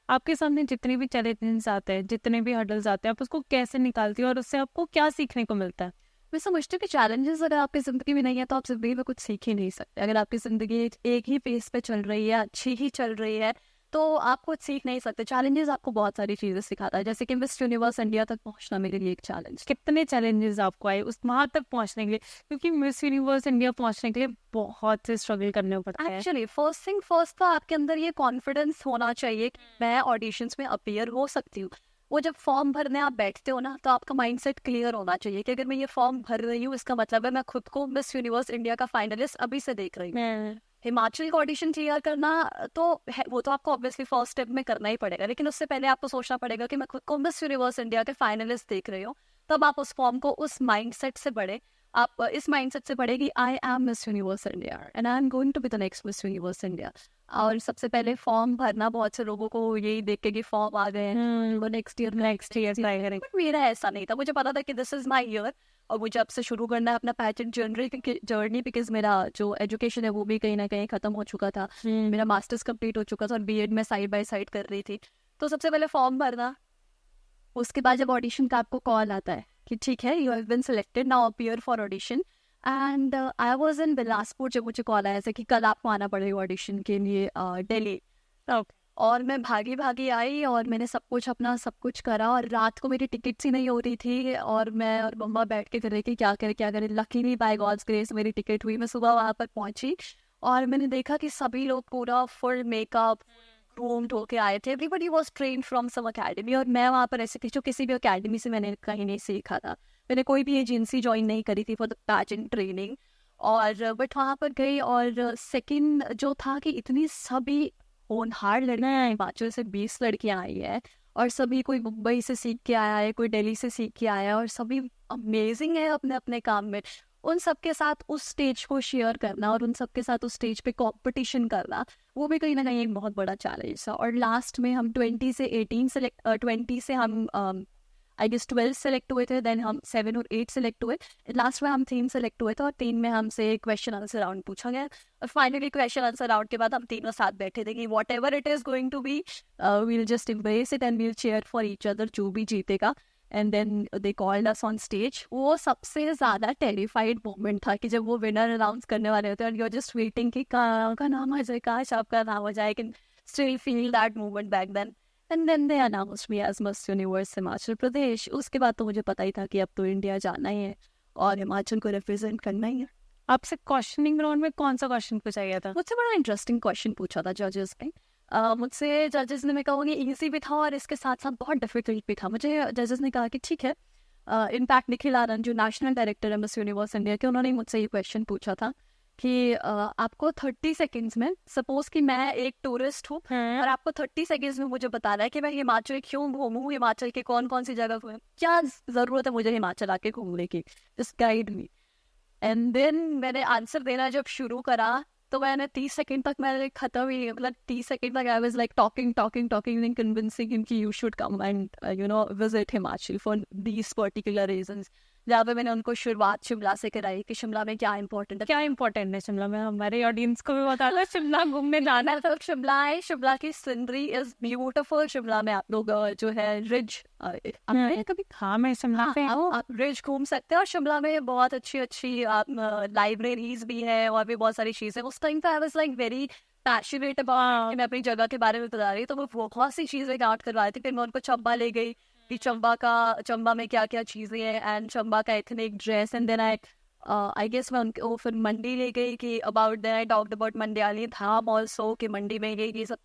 S2: आपके सामने जितने भी चैलेंजेस आते हैं, जितने भी हर्डल्स आते हैं, आप उसको कैसे निकालती हो और उससे आपको क्या सीखने को मिलता है?
S1: मैं समझती हूँ कि चैलेंजेस अगर आपकी ज़िंदगी में नहीं है तो आप ज़िंदगी में कुछ सीख ही नहीं सकते। अगर आपकी ज़िंदगी एक ही पेस पे चल रही है, अच्छी ही चल रही है, तो आप कुछ सीख नहीं सकते। चैलेंजेस आपको बहुत सारी चीज़ें सिखाता है, जैसे कि मिस यूनिवर्स इंडिया तक पहुंचना मेरे लिए एक चैलेंज।
S2: कितने चैलेंजेस आपको आए उस वहां तक पहुंचने के लिए? क्योंकि मिस यूनिवर्स इंडिया पहुंचने के लिए बहुत से स्ट्रगल करने पड़ते हैं।
S1: एक्चुअली फर्स्ट थिंग फर्स्ट तो आपके अंदर ये कॉन्फिडेंस होना चाहिए कि मैं ऑडिशंस में अपीयर हो सकती हूँ। वो जब फॉर्म भरने आप बैठते हो ना, तो आपका माइंडसेट क्लियर होना चाहिए कि अगर मैं ये फॉर्म भर रही हूँ, इसका मतलब है मैं खुद को मिस यूनिवर्स इंडिया का फाइनलिस्ट अभी से देख रही हूँ। हिमाचल का ऑडिशन क्लियर करना तो है, वो तो आपको ऑब्वियसली फर्स्ट स्टेप में करना ही पड़ेगा, लेकिन उससे पहले आपको सोचना पड़ेगा कि मैं खुद को मिस यूनिवर्स इंडिया के फाइनलिस्ट देख रही हूँ। तब आप उस फॉर्म को उस माइंडसेट से बढ़े। आप इस माइंडसेट से पढ़े कि I am Miss Universe India and I am going to be the next Miss Universe India. और सबसे पहले फॉर्म भरना, बहुत से लोगों को यही देख के कि फॉर्म आ गए हैं वो नेक्स्ट ईयर ट्राई करेंगे, बट मेरा ऐसा नहीं था। मुझे पता था कि दिस इज माई ईयर और मुझे अब से शुरू करना है अपना पैजेंट जर्नी, बिकॉज मेरा जो एजुकेशन है वो भी कहीं ना कहीं खत्म हो चुका था। मेरा मास्टर्स कंप्लीट हो चुका था और बीएड में साइड बाय साइड कर रही थी। तो सबसे पहले फॉर्म भरना, उसके बाद जब ऑडिशन का आपको कॉल आता है कि ठीक है you have been selected, now appear for audition. And I was in Bilaspur जब मुझे कॉल आया था कि कल आपको आना पड़ेगा ऑडिशन के लिए दिल्ली। और मैं भागी भागी आई और मैंने सब कुछ करा, और रात को मेरी टिकट्स ही नहीं हो रही थी और मैं और मम्मा बैठ के कर रही थी क्या करे। लकीली बाय गॉड्स ग्रेस मेरी टिकट हुई। मैं सुबह वहाँ पर पहुंची और मैंने देखा कि सभी लोग पूरा फुल मेकअप ग्रूम्ड होके आए थे। Everybody was trained from some academy, और मैं वहाँ पर ऐसी थी जो किसी भी अकेडमी से मैंने कहीं नहीं सीखा था। मैंने कोई भी एजेंसी ज्वाइन नहीं करी थी फॉर द पैजेंट ट्रेनिंग। और बट वहाँ पर गई, और सेकंड जो था कि इतनी सभी होनहार लड़कियाँ, हिमाचल से 20 लड़कियाँ आई है, और सभी कोई मुंबई से सीख के आया है, कोई दिल्ली से सीख के आया है, और सभी अमेजिंग है अपने अपने काम में। उन सबके साथ उस स्टेज को शेयर करना और उन सबके साथ उस स्टेज पे कंपटीशन करना, वो भी कहीं ना कहीं एक बहुत बड़ा चैलेंज था। और लास्ट में हम 20 से हम आई गेस 12 सेलेक्ट हुए थे, देन हम 7 और 8 सेलेक्ट हुए। लास्ट में हम 3 सेलेक्ट हुए थे और 3 में हमसे क्वेश्चन आंसर राउंड पूछा गया, और फाइनली क्वेश्चन आंसर राउंड के बाद हम तीनों साथ बैठे थे कि whatever it is going to be, we'll just embrace it and we'll cheer for each other, जो भी जीतेगा। And then they called us on stage. वो सबसे ज़्यादा टेरिफाइड मोमेंट था कि जब वो विनर अनाउंस करने वाले होते हैं और यू आर जस्ट वेटिंग कि का नाम आ जाए, काश आपका नाम आ जाए। Can still feel that moment back then. And then they announced me as Miss Universe Himachal Pradesh. उसके बाद तो मुझे पता ही था कि अब तो इंडिया जाना ही है और हिमाचल को रिप्रेजेंट करना ही है।
S2: आपसे क्वेश्चनिंग राउंड में कौन सा क्वेश्चन पूछा गया था?
S1: मुझसे बड़ा इंटरेस्टिंग क्वेश्चन पूछा था जजेस ने। मुझसे जजेस ने, मैं कहूँगी ईजी भी था और इसके साथ साथ बहुत डिफिकल्ट भी था। मुझे जजेस ने कहा कि ठीक है, इनफैक्ट निखिल आनंद जो नेशनल डायरेक्टर है मिस यूनिवर्स इंडिया के, उन्होंने मुझसे ये क्वेश्चन पूछा था कि आपको 30 सेकेंड्स में, सपोज कि मैं एक टूरिस्ट हूँ और आपको 30 सेकेंड्स में मुझे बताना है कि मैं हिमाचल क्यों घूमूं, हिमाचल के कौन कौन सी जगह घूमूं, क्या जरूरत है मुझे हिमाचल आके घूमने की, just guide me. And then मैंने आंसर देना जब शुरू करा तो मैंने 30 सेकंड तक मैंने खत्म ही, मतलब 30 सेकंड तक I was like talking and convincing him कि you should come and visit Himachal for these particular reasons. जहाँ पे मैंने उनको शुरुआत शिमला से कराई कि शिमला में क्या इंपॉर्टेंट है।
S2: क्या इंपॉर्टेंट है शिमला में, हमारे ऑडियंस को भी बता दो शिमला घूमने जाना है।
S1: तो शिमला है, शिमला की सीनरी इज ब्यूटीफुल। शिमला में आप लोग जो है रिज कभी,
S2: हाँ मैं शिमला पे हूँ।
S1: आप रिज घूम सकते हैं और शिमला में बहुत अच्छी आप लाइब्रेरीज भी है और भी बहुत सारी चीजें। उस टाइम पे आई was like very passionate about, मैं अपनी जगह के बारे में बता रही, तो वो बहुत सी चीजें काउंट करवा रही थी। फिर मैं उनको चंबा ले गई कि चंबा में क्या क्या चीजें हैं एंड चंबा का ethnic dress. And then I guess मैं उनको फिर मंडी ले गई कि about then I talked about Mandyali dham also, कि मंडी में ये सब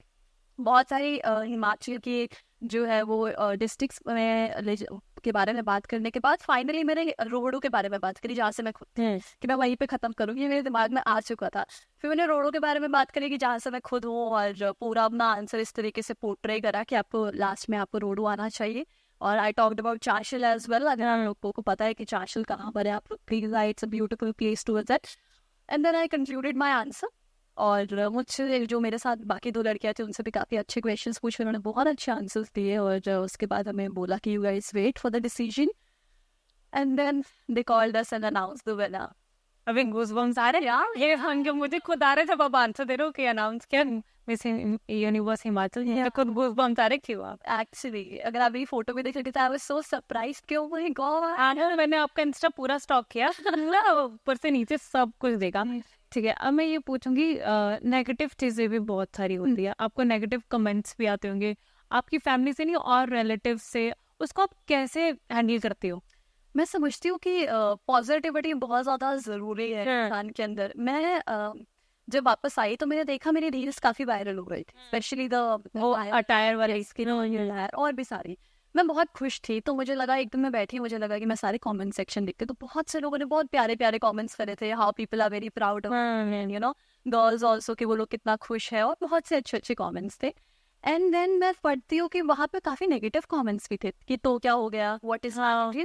S1: बहुत सारी हिमाचल की जो है वो डिस्ट्रिक्ट्स में के बारे में बात करने के बाद फाइनली मैंने रोडों के बारे में बात करी, जहाँ से मैं खुद कि मैं वहीं पे खत्म करूँगी, ये मेरे दिमाग में आ चुका था। फिर मैंने रोडों के बारे में बात करी कि जहाँ से मैं खुद हूँ, और पूरा अपना आंसर इस तरीके से पोर्ट्रे करा कि आपको लास्ट में आपको रोडो आना चाहिए। और I talked about Chanshal as well. अगर आप लोगों को पता है कि चाशल कहाँ पर है, आप please it's a beautiful place to visit. And then I concluded my answer. और मुझसे जो मेरे साथ बाकी 2 लड़कियां थी उनसे भी काफ़ी अच्छे क्वेश्चंस पूछे, उन्होंने बहुत अच्छे आंसर्स दिए। और उसके बाद हमें बोला कि you guys wait for the decision, and then they called us and announce the winner.
S2: अभी गूज़बम्स आ रहे हैं यार, ये हम मुझे खुद आ रहे थे, अब आंसर दे रहे हो कि अनाउंस किया मिस यूनिवर्स हिमाचल, ये खुद गूज़बम्स आ रहे क्यों आप?
S1: एक्चुअली अगर आप ये फोटो में देख रहे थे, आई वाज सो सरप्राइज्ड कि ओह माय गॉड।
S2: मैंने आपका इंस्टा पूरा स्टॉक किया ऊपर से नीचे सब कुछ देखा। ठीक है, अब मैं ये पूछूंगी, नेगेटिव चीजें भी बहुत सारी होती है, आपको नेगेटिव कमेंट्स भी आते होंगे आपकी फैमिली से नहीं और रिलेटिव से, उसको आप कैसे हैंडल करते हो?
S1: मैं समझती हूँ कि पॉजिटिविटी बहुत ज्यादा जरूरी है इंसान के अंदर। मैं जब वापस आई तो मैंने देखा मेरी रील्स काफी वायरल हो गई थी, स्पेशली
S2: वो अटायर वाली
S1: स्किन और भी सारी। मैं बहुत खुश थी, तो मुझे लगा एक दिन मैं बैठी, मुझे लगा कि मैं सारे कमेंट सेक्शन देखती, तो बहुत से लोगों ने बहुत प्यारे प्यारे कमेंट्स करे थे, how people are very proud you know girls also, कि वो लोग कितना खुश है, और बहुत से अच्छे अच्छे कमेंट्स थे। एंड देन मैं पढ़ती हूँ कि वहाँ पे काफी नेगेटिव कमेंट्स भी थे कि तो क्या हो गया, what is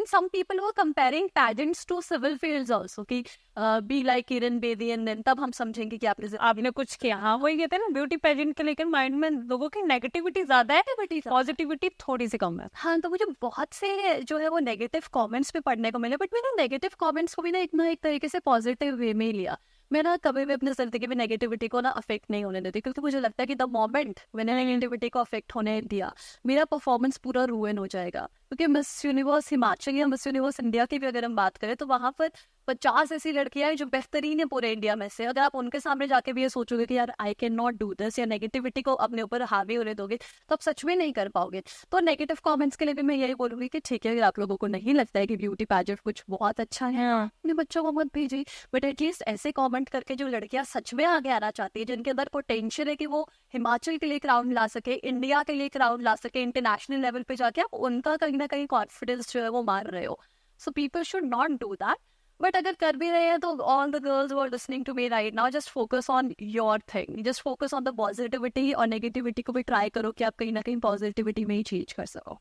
S1: some people were comparing pageants to civil fields also, कि be like Kiran Bedi, and then तब हम समझेंगे कि
S2: आपने कुछ किया। हाँ वही कहते हैं ना, ब्यूटी पेजेंट के लेकर माइंड में लोगों की नेगेटिविटी ज्यादा है, पॉजिटिविटी थोड़ी सी कम है।
S1: हाँ, तो मुझे बहुत से जो है वो नेगेटिव कमेंट्स भी पढ़ने को मिले, बट मैंने नेगेटिव कमेंट्स को भी ना एक तरीके से पॉजिटिव वे में ही लिया। मैं ना कभी भी अपनी जिंदगी में नेगेटिविटी को ना अफेक्ट नहीं होने देती, क्योंकि मुझे लगता है कि द मोमेंट मैंने नेगेटिविटी को अफेक्ट होने दिया, मेरा परफॉर्मेंस पूरा रूइन हो जाएगा। क्योंकि मिस यूनिवर्स हिमाचल या मिस यूनिवर्स इंडिया की भी अगर हम बात करें, तो वहाँ पर 50 ऐसी लड़कियां हैं जो बेहतरीन है पूरे इंडिया में से। अगर आप उनके सामने जाके भी ये सोचोगे कि यार I can not do this, या नेगेटिविटी को अपने ऊपर हावी होने दोगे, तो आप सच में नहीं कर पाओगे। तो नेगेटिव कमेंट्स के लिए भी मैं यही बोलूंगी कि ठीक है, अगर आप लोगों को नहीं लगता है कि ब्यूटी पैजेंट कुछ बहुत अच्छा है, अपने बच्चों को मत भेजिए, बट एटलीस्ट ऐसे कमेंट करके जो लड़कियां सच में आगे आना चाहती है, जिनके अंदर पोटेंशियल है कि वो हिमाचल के लिए क्राउन ला सके, इंडिया के लिए क्राउन ला सके, इंटरनेशनल लेवल पे जाके आप उनका कहीं ना कहीं कॉन्फिडेंस जो है वो मार रहे हो। So people should not do that. But अगर कर भी रहे हैं तो all the girls who are listening to me right now, just focus on your thing, just focus on the positivity, और नेगेटिविटी को भी ट्राई करो कि आप कहीं ना कहीं पॉजिटिविटी में ही चेंज कर सको।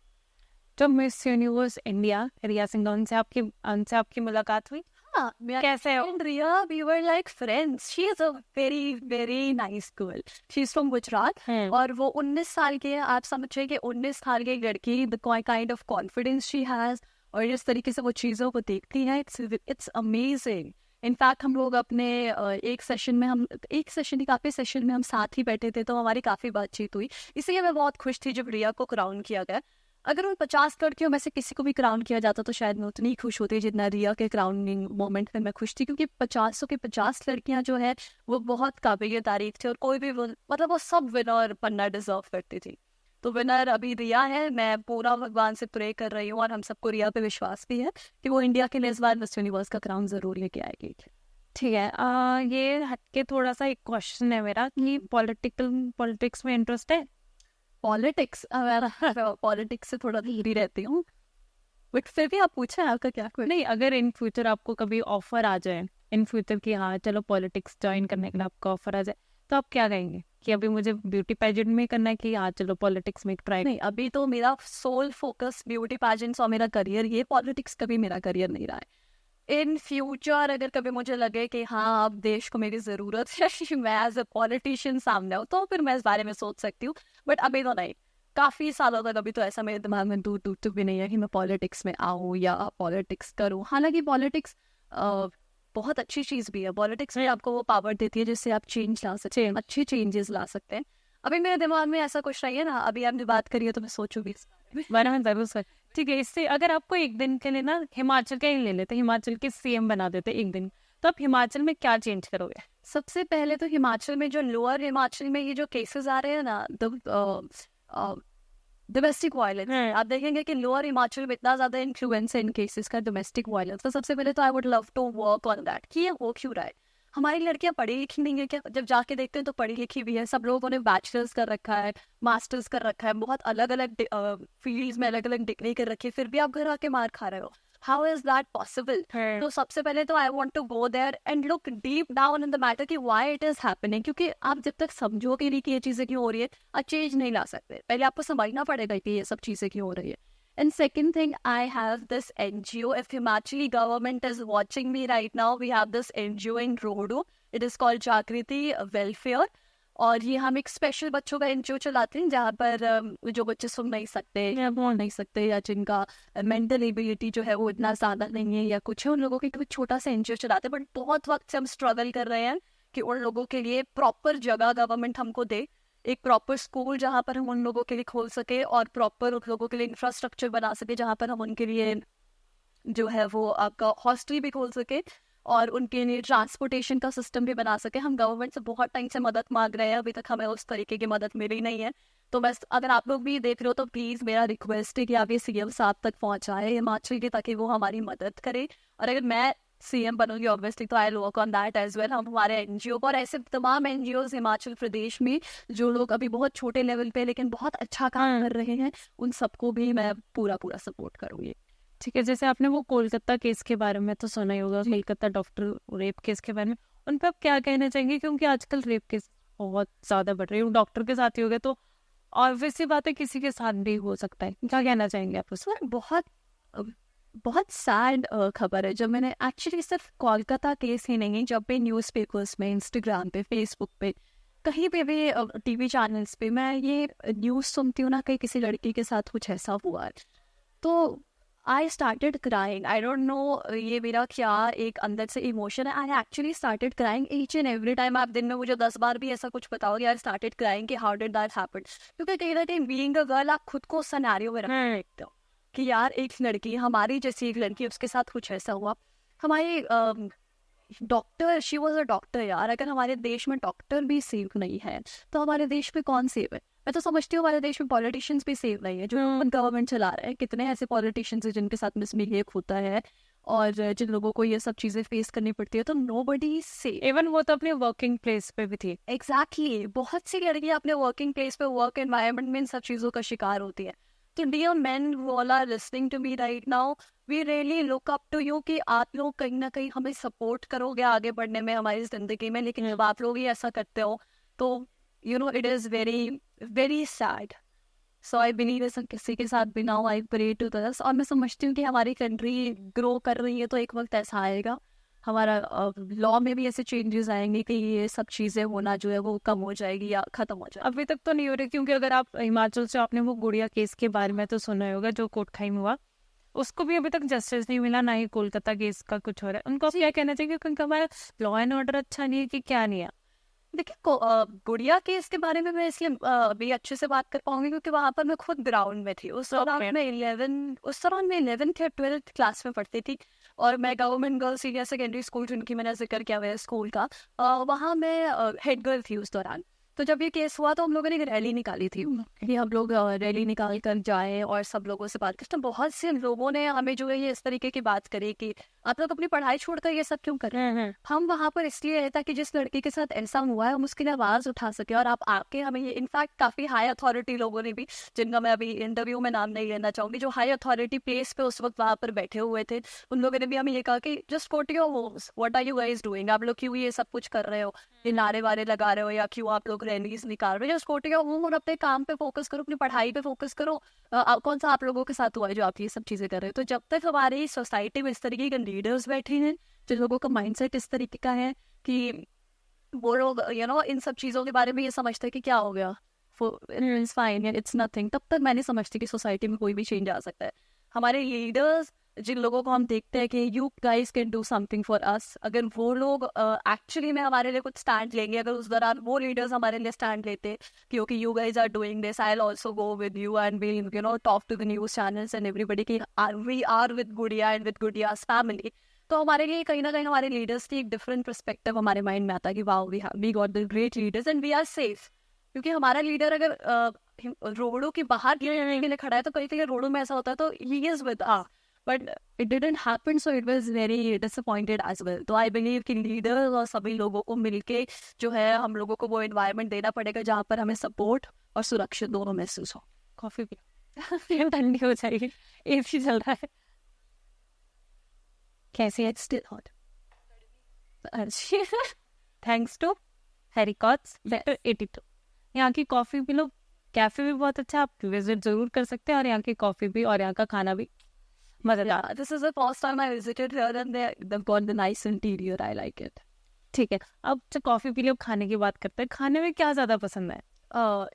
S2: जब Miss Universe India Riya Singh से आपकी मुलाकात हुई,
S1: हाँ,
S2: कैसे हो?
S1: Riya, we were like friends. She is a very very nice girl, she is from Gujarat, और वो 19 साल की है। आप समझिए कि 19 साल की लड़की, the kind of confidence she has, और जिस तरीके से वो चीज़ों को देखती है, इट्स अमेजिंग। इनफैक्ट हम लोग अपने एक सेशन काफ़ी सेशन में हम साथ ही बैठे थे, तो हमारी काफ़ी बातचीत हुई। इसलिए मैं बहुत खुश थी जब रिया को क्राउन किया गया। अगर उन 50 लड़कियों में से किसी को भी क्राउन किया जाता तो शायद मैं उतनी खुश होती जितना रिया के क्राउनिंग मोमेंट में मैं खुश थी, क्योंकि 50 की 50 लड़कियां जो है वो बहुत काबिल तारीफ थी, और कोई भी मतलब वो सब विनर बनना डिजर्व करती थी। तो विनर अभी रिया है। मैं पूरा भगवान से प्रे कर रही हूँ, और हम सबको रिया पे विश्वास भी है कि वो इंडिया के लिए इस बार मिस यूनिवर्स का क्राउन जरूर लेके आएगी।
S2: ठीक है, ये हटके थोड़ा सा एक क्वेश्चन है मेरा कि पॉलिटिक्स में इंटरेस्ट है?
S1: पॉलिटिक्स से थोड़ा दूरी रहती हूँ, बट फिर भी आप पूछे आपका क्या क्वेश्चन?
S2: नहीं, अगर इन फ्यूचर आपको कभी ऑफर आ जाए इन फ्यूचर की, हाँ चलो पॉलिटिक्स ज्वाइन करने के लिए आपका ऑफर आ जाए, तो आप क्या कहेंगे कि अभी मुझे ब्यूटी पेजेंट में करना है कि हाँ चलो पॉलिटिक्स में ट्राई?
S1: नहीं, अभी तो मेरा सोल फोकस ब्यूटी पेजेंट्स और मेरा करियर, ये पॉलिटिक्स कभी मेरा करियर नहीं रहा है। इन फ्यूचर अगर कभी मुझे लगे कि हाँ अब देश को मेरी ज़रूरत है कि मैं एज अ पॉलिटिशियन सामने हूँ, तो फिर मैं इस बारे में सोच सकती हूँ, बट अभी तो नहीं। काफ़ी सालों तक अभी तो ऐसा मेरे दिमाग में दूर दूर तक भी नहीं है कि मैं पॉलिटिक्स में आऊँ या पॉलिटिक्स करूँ। हालांकि पॉलिटिक्स बहुत अच्छी चीज़ भी है। पॉलिटिक्स में आपको वो पावर देती है जिससे आप चेंज ला सकते हैं, अच्छे चेंजेस ला सकते हैं। अभी मेरे दिमाग में ऐसा कुछ नहीं है ना, अभी आपने बात करी है तो मैं सोचूंगी इस बारे में।
S2: मैंने जरूर सर। ठीक है, इससे अगर आपको एक दिन के लिए ना हिमाचल का ही ले लेते, हिमाचल के सीएम बना देते एक दिन, तो आप हिमाचल में क्या चेंज करोगे?
S1: सबसे पहले तो हिमाचल में जो लोअर हिमाचल में ये जो केसेस आ रहे हैं ना, डोमेस्टिक वायलेंस, आप देखेंगे कि लोअर हिमाचल में इतना ज्यादा इन्फ्लुएंस है इन केसेस का डोमेस्टिक वायलेंस। तो सबसे पहले तो I would love to work on that कि ये हो क्यों रहा है। हमारी लड़कियां पढ़ी लिखी नहीं है क्या? जब जाके देखते हैं तो पढ़ी लिखी भी है, सब लोगों ने बैचलर्स कर रखा है, मास्टर्स कर रखा है, बहुत अलग अलग फील्ड्स में अलग अलग डिग्री कर रखी है, फिर भी आप घर आके मार खा रहे हो। How is that possible? तो सबसे पहले तो I want to go there and look deep down in the matter कि व्हाई इट इज हैपनिंग। क्योंकि आप जब तक समझोगे नहीं कि ये चीजें क्यों हो रही है, आप चेंज नहीं ला सकते। पहले आपको समझना पड़ेगा कि ये सब चीजें क्यों हो रही है। And second thing, I have this NGO. If Himachali government is watching me right now, we have this NGO in Rohdu. It is called Jagriti Welfare. और ये हम एक स्पेशल बच्चों का एनजीओ चलाते हैं जहाँ पर जो बच्चे सुन नहीं सकते या बोल नहीं सकते या जिनका मेंटल एबिलिटी जो है वो इतना ज़्यादा नहीं है या कुछ है, उन लोगों के कुछ छोटा सा एनजीओ चलाते हैं। बट बहुत वक्त से हम स्ट्रगल कर रहे हैं कि उन लोगों के लिए प्रॉपर जगह गवर्नमेंट हमको दे, एक प्रॉपर स्कूल जहाँ पर हम उन लोगों के लिए खोल सके और प्रॉपर उन लोगों के लिए इंफ्रास्ट्रक्चर बना सके, जहाँ पर हम उनके लिए जो है वो आपका हॉस्टल भी खोल सके और उनके लिए ट्रांसपोर्टेशन का सिस्टम भी बना सके। हम गवर्नमेंट से बहुत टाइम से मदद मांग रहे हैं, अभी तक हमें उस तरीके की मदद मिली नहीं है। तो बस अगर आप लोग भी देख रहे हो तो प्लीज़ मेरा रिक्वेस्ट है कि आप ये सीएम साहब तक पहुँचाए हिमाचल के, ताकि वो हमारी मदद करे। और अगर मैं सीएम बनूंगी ऑब्वियसली तो I work on that as well. हम हमारे एनजीओ और ऐसे तमाम एनजीओ हिमाचल प्रदेश में जो लोग अभी बहुत छोटे लेवल पे लेकिन बहुत अच्छा काम कर रहे हैं, उन सबको भी मैं पूरा पूरा सपोर्ट करूँगी।
S2: ठीक है, जैसे आपने वो कोलकाता केस के बारे में तो सुना ही होगा, कोलकाता डॉक्टर रेप केस के बारे में, उन पर आप क्या कहना चाहेंगे? क्योंकि आजकल रेप केस बहुत ज्यादा बढ़ रही है, डॉक्टर के साथ ही हो गए तो ऑब्वियसली बात है किसी के साथ भी हो सकता है। क्या कहना चाहेंगे आप उसमें?
S1: बहुत बहुत सैड खबर है। जब मैंने एक्चुअली सिर्फ कोलकाता केस ही नहीं, जब भी न्यूज़पेपर्स में, इंस्टाग्राम पे, फेसबुक पे, कहीं पे भी टीवी चैनल्स पे मैं ये न्यूज़ सुनती हूँ ना कि किसी लड़की के साथ कुछ ऐसा हुआ है, तो I started crying. I don't know ये मेरा क्या एक अंदर से इमोशन है। I actually started crying each and every time. आप दिन में मुझे 10 बार भी ऐसा कुछ बताओगे, आई स्टार्टेड क्राइंग कि हाउ डिड दैट हैपन। क्योंकि कहीं ना कहीं बीइंग अ गर्ल आप खुद को सिनेरियो में रखते हो कि यार एक लड़की, हमारी जैसी एक लड़की, उसके साथ कुछ ऐसा हुआ। हमारी doctor, she was a doctor यार। अगर हमारे देश में डॉक्टर भी सेफ नहीं है तो हमारे देश में कौन सेफ है? मैं तो समझती हूँ हमारे देश में पॉलिटिशियंस भी सेफ नहीं है जो गवर्नमेंट चला रहे हैं। कितने ऐसे पॉलिटिशियंस हैं जिनके साथ मिसबिहेव होता है और जिन लोगों को ये सब चीजें फेस करनी पड़ती है। तो नोबडी इज सेफ।
S2: इवन वो तो अपने वर्किंग प्लेस पे भी थी।
S1: एग्जैक्टली, बहुत सी लड़कियां अपने वर्किंग प्लेस पे, वर्क एनवायरनमेंट में इन सब चीजों का शिकार होती है। तो dear men who all are listening to me right now, we really look up to you कि आप लोग कहीं ना कहीं हमें सपोर्ट करोगे आगे बढ़ने में हमारी जिंदगी में। लेकिन जब आप लोग ही ऐसा करते हो तो you know it is very very sad. So I believe ऐसा किसी के साथ भी ना हो। I pray to this. और मैं समझती हूँ कि हमारी कंट्री ग्रो कर रही है तो एक वक्त ऐसा आएगा, हमारा लॉ में भी ऐसे चेंजेस आएंगे कि ये सब चीजें होना जो है वो कम हो जाएगी या खत्म हो जाएगी।
S2: अभी तक तो नहीं हो रही, क्योंकि अगर आप हिमाचल से, आपने वो गुड़िया केस के बारे में तो सुना होगा जो कोटखाई में हुआ, उसको भी अभी तक जस्टिस नहीं मिला, ना ही कोलकाता केस का कुछ हो रहा है। उनको क्या कहना चाहिए क्योंकि हमारा लॉ एंड ऑर्डर अच्छा नहीं है कि क्या नहीं है?
S1: देखिए गुड़िया केस के बारे में मैं इसलिए अभी अच्छे से बात कर पाऊंगी क्योंकि वहां पर मैं खुद ग्राउंड में थी। उस दौरान मैं 11th या 12th क्लास में पढ़ती थी और मैं government girls senior secondary school, जिनकी मैंने जिक्र किया हुआ है स्कूल का, वहाँ मैं हेड गर्ल थी उस दौरान। तो जब ये केस हुआ तो हम लोगों ने एक रैली निकाली थी कि हम लोग रैली निकाल कर जाएं और सब लोगों से बात करें। तो बहुत से लोगों ने हमें जो है ये इस तरीके की बात करी कि आप लोग अपनी पढ़ाई छोड़कर ये सब क्यों कर रहे हैं। हम वहाँ पर इसलिए है ताकि जिस लड़की के साथ ऐसा हुआ है हम उसके लिए आवाज़ उठा सके और आप आके हमें ये, इनफैक्ट काफ़ी हाई अथॉरिटी लोगों ने भी, जिनका मैं अभी इंटरव्यू में नाम नहीं लेना चाहूँगी, जो हाई अथॉरिटी प्लेस पे उस वक्त वहाँ पर बैठे हुए थे, उन लोगों ने भी हमें ये कहा कि just go to your homes, what are you guys doing. आप लोग क्यों ये सब कुछ कर रहे हो, ये नारे वारे लगा रहे हो या क्यों आप लोग रैलीज निकाल रहे हो, just go to your home और अपने काम पे फोकस करो, अपनी पढ़ाई पे फोकस करो। कौन सा आप लोगों के साथ हुआ है जो आप ये सब चीजें कर रहे हो? तो जब तक हमारी सोसाइटी में इस तरीके के लीडर्स बैठे हैं, जिन लोगों का माइंडसेट इस तरीके का है कि वो लोग इन सब चीजों के बारे में ये समझते हैं कि क्या हो गया, इट्स फाइन, इट्स नथिंग, तब तक मैं नहीं समझती कि सोसाइटी में कोई भी चेंज आ सकता है। हमारे लीडर्स, जिन लोगों को हम देखते हैं कि you guys can do something for us, अगर वो लोग एक्चुअली में हमारे लिए कुछ स्टैंड लेंगे, अगर उस दौरान वो लीडर्स हमारे लिए स्टैंड लेते कि okay you guys are doing this, I will also go with you and will talk to the news channels and everybody कि we are with Gudiya and with Gudiya's family, तो हमारे लिए कहीं ना कहीं हमारे लीडर्स की एक डिफरेंट पर्सपेक्टिव हमारे माइंड में आता है कि wow we got the great leaders and we are safe. क्योंकि हमारा लीडर अगर रोडों के बाहर गिरने के लिए खड़ा है तो कहीं कहीं रोडों में ऐसा होता है तो he is with us, but it didn't happen, so it was very disappointed as well. तो आई बिलीव कि लीडर्स और सभी लोगों को मिलके जो है हम लोगों को वो एनवायरनमेंट देना पड़ेगा जहाँ पर हमें सपोर्ट और सुरक्षित दोनों महसूस हो।
S2: कॉफी पी ठंडी हो जाएगी, एसी चल रहा है। कैसी है?
S1: Still hot.
S2: थैंक्स टू हैरिकॉट्स सेक्टर 82। यहाँ की कॉफ़ी पी लो, कैफ़े भी बहुत अच्छा, आप विजिट ज़रूर कर सकते हैं, और यहाँ की कॉफ़ी भी और यहाँ का खाना भी मज़ेदार।
S1: Yeah, this is the first time I visited here and they've got the nice interior. I like it.
S2: ठीक है, अब जब कॉफ़ी पी लो, खाने की बात करते हैं। खाने में क्या ज़्यादा पसंद है?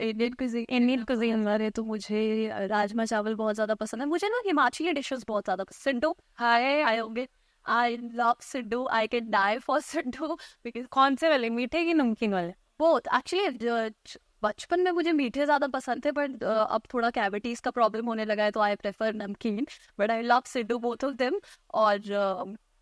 S1: इंडियन कुजीन रहे तो मुझे राजमा चावल बहुत ज़्यादा पसंद है। मुझे ना हिमाचली डिशेस बहुत ज़्यादा पसंद। सिड्डू, हाय आए होंगे, I love Siddu, I can die for Siddu. Because
S2: कौन से वाले, मीठे की नमकीन वाले?
S1: Both actually. बचपन में मुझे मीठे ज़्यादा पसंद थे, बट अब थोड़ा कैविटीज़ का प्रॉब्लम होने लगा है तो आई प्रेफर नमकीन, but I love siddu both of them. और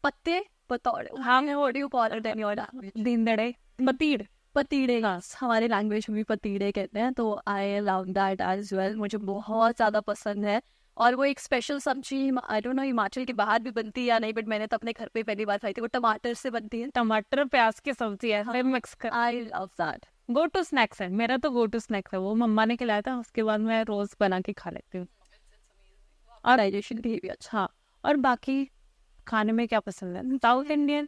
S1: पत्ते पतौड़े, हाँ, what do you call it in your language?
S2: दींदड़े, पतीड़,
S1: पतीड़े, हमारे लैंग्वेज में भी पतीड़े कहते हैं, तो I love that as well. मुझे बहुत ज़्यादा पसंद है। और वो एक स्पेशल सब्जी, आई डोंट नो हिमाचल के बाहर भी बनती है या नहीं, बट मैंने तो अपने घर पे पहली बार खाई थी। वो टमाटर से बनती है,
S2: टमाटर प्याज की सब्जी है,
S1: हाँ,
S2: मिक्स कर।
S1: I love that.
S2: Go to snacks है मेरा, तो गो टू स्नैक्स है वो, मम्मा ने खिलाया था, उसके बाद मैं रोज़ बना के खा लेती हूँ।
S1: और डाइजेशन भी अच्छा।
S2: हाँ, और बाकी खाने में क्या पसंद है? South Indian?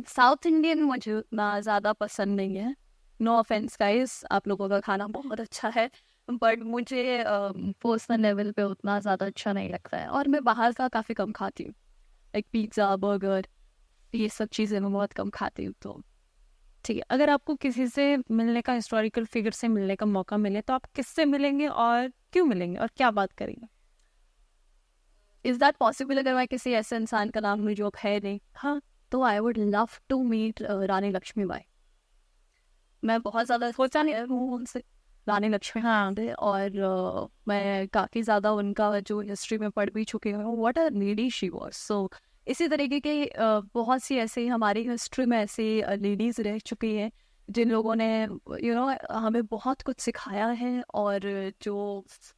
S1: साउथ इंडियन मुझे उतना ज़्यादा पसंद नहीं है, नो ऑफेंस गाइस, आप लोगों का खाना बहुत अच्छा है, बट मुझे पर्सनल लेवल पे उतना ज़्यादा अच्छा नहीं लगता है। और मैं बाहर का काफ़ी कम खाती हूँ, लाइक पिज़्ज़ा, बर्गर, ये सब चीज़ें मैं बहुत कम खाती हूँ। तो
S2: ठीक है, अगर आपको किसी से मिलने का, हिस्टोरिकल फिगर से मिलने का मौका मिले, तो आप किससे मिलेंगे और क्यों मिलेंगे और क्या बात करेंगे?
S1: Is that possible? अगर मैं किसी ऐसे इंसान का नाम लूँ जो अब है नहीं, हाँ, तो I would love to meet Rani Lakshmibai. मैं बहुत ज़्यादा सोचा नहीं हूँ उनसे, रानी लक्ष्मी, हाँ, और मैं काफ़ी ज़्यादा उनका जो हिस्ट्री में पढ़ भी चुकी हूँ, what a lady she was. So इसी तरीके के बहुत सी ऐसी हमारी हिस्ट्री में ऐसी लेडीज़ रह चुकी हैं जिन लोगों ने हमें बहुत कुछ सिखाया है, और जो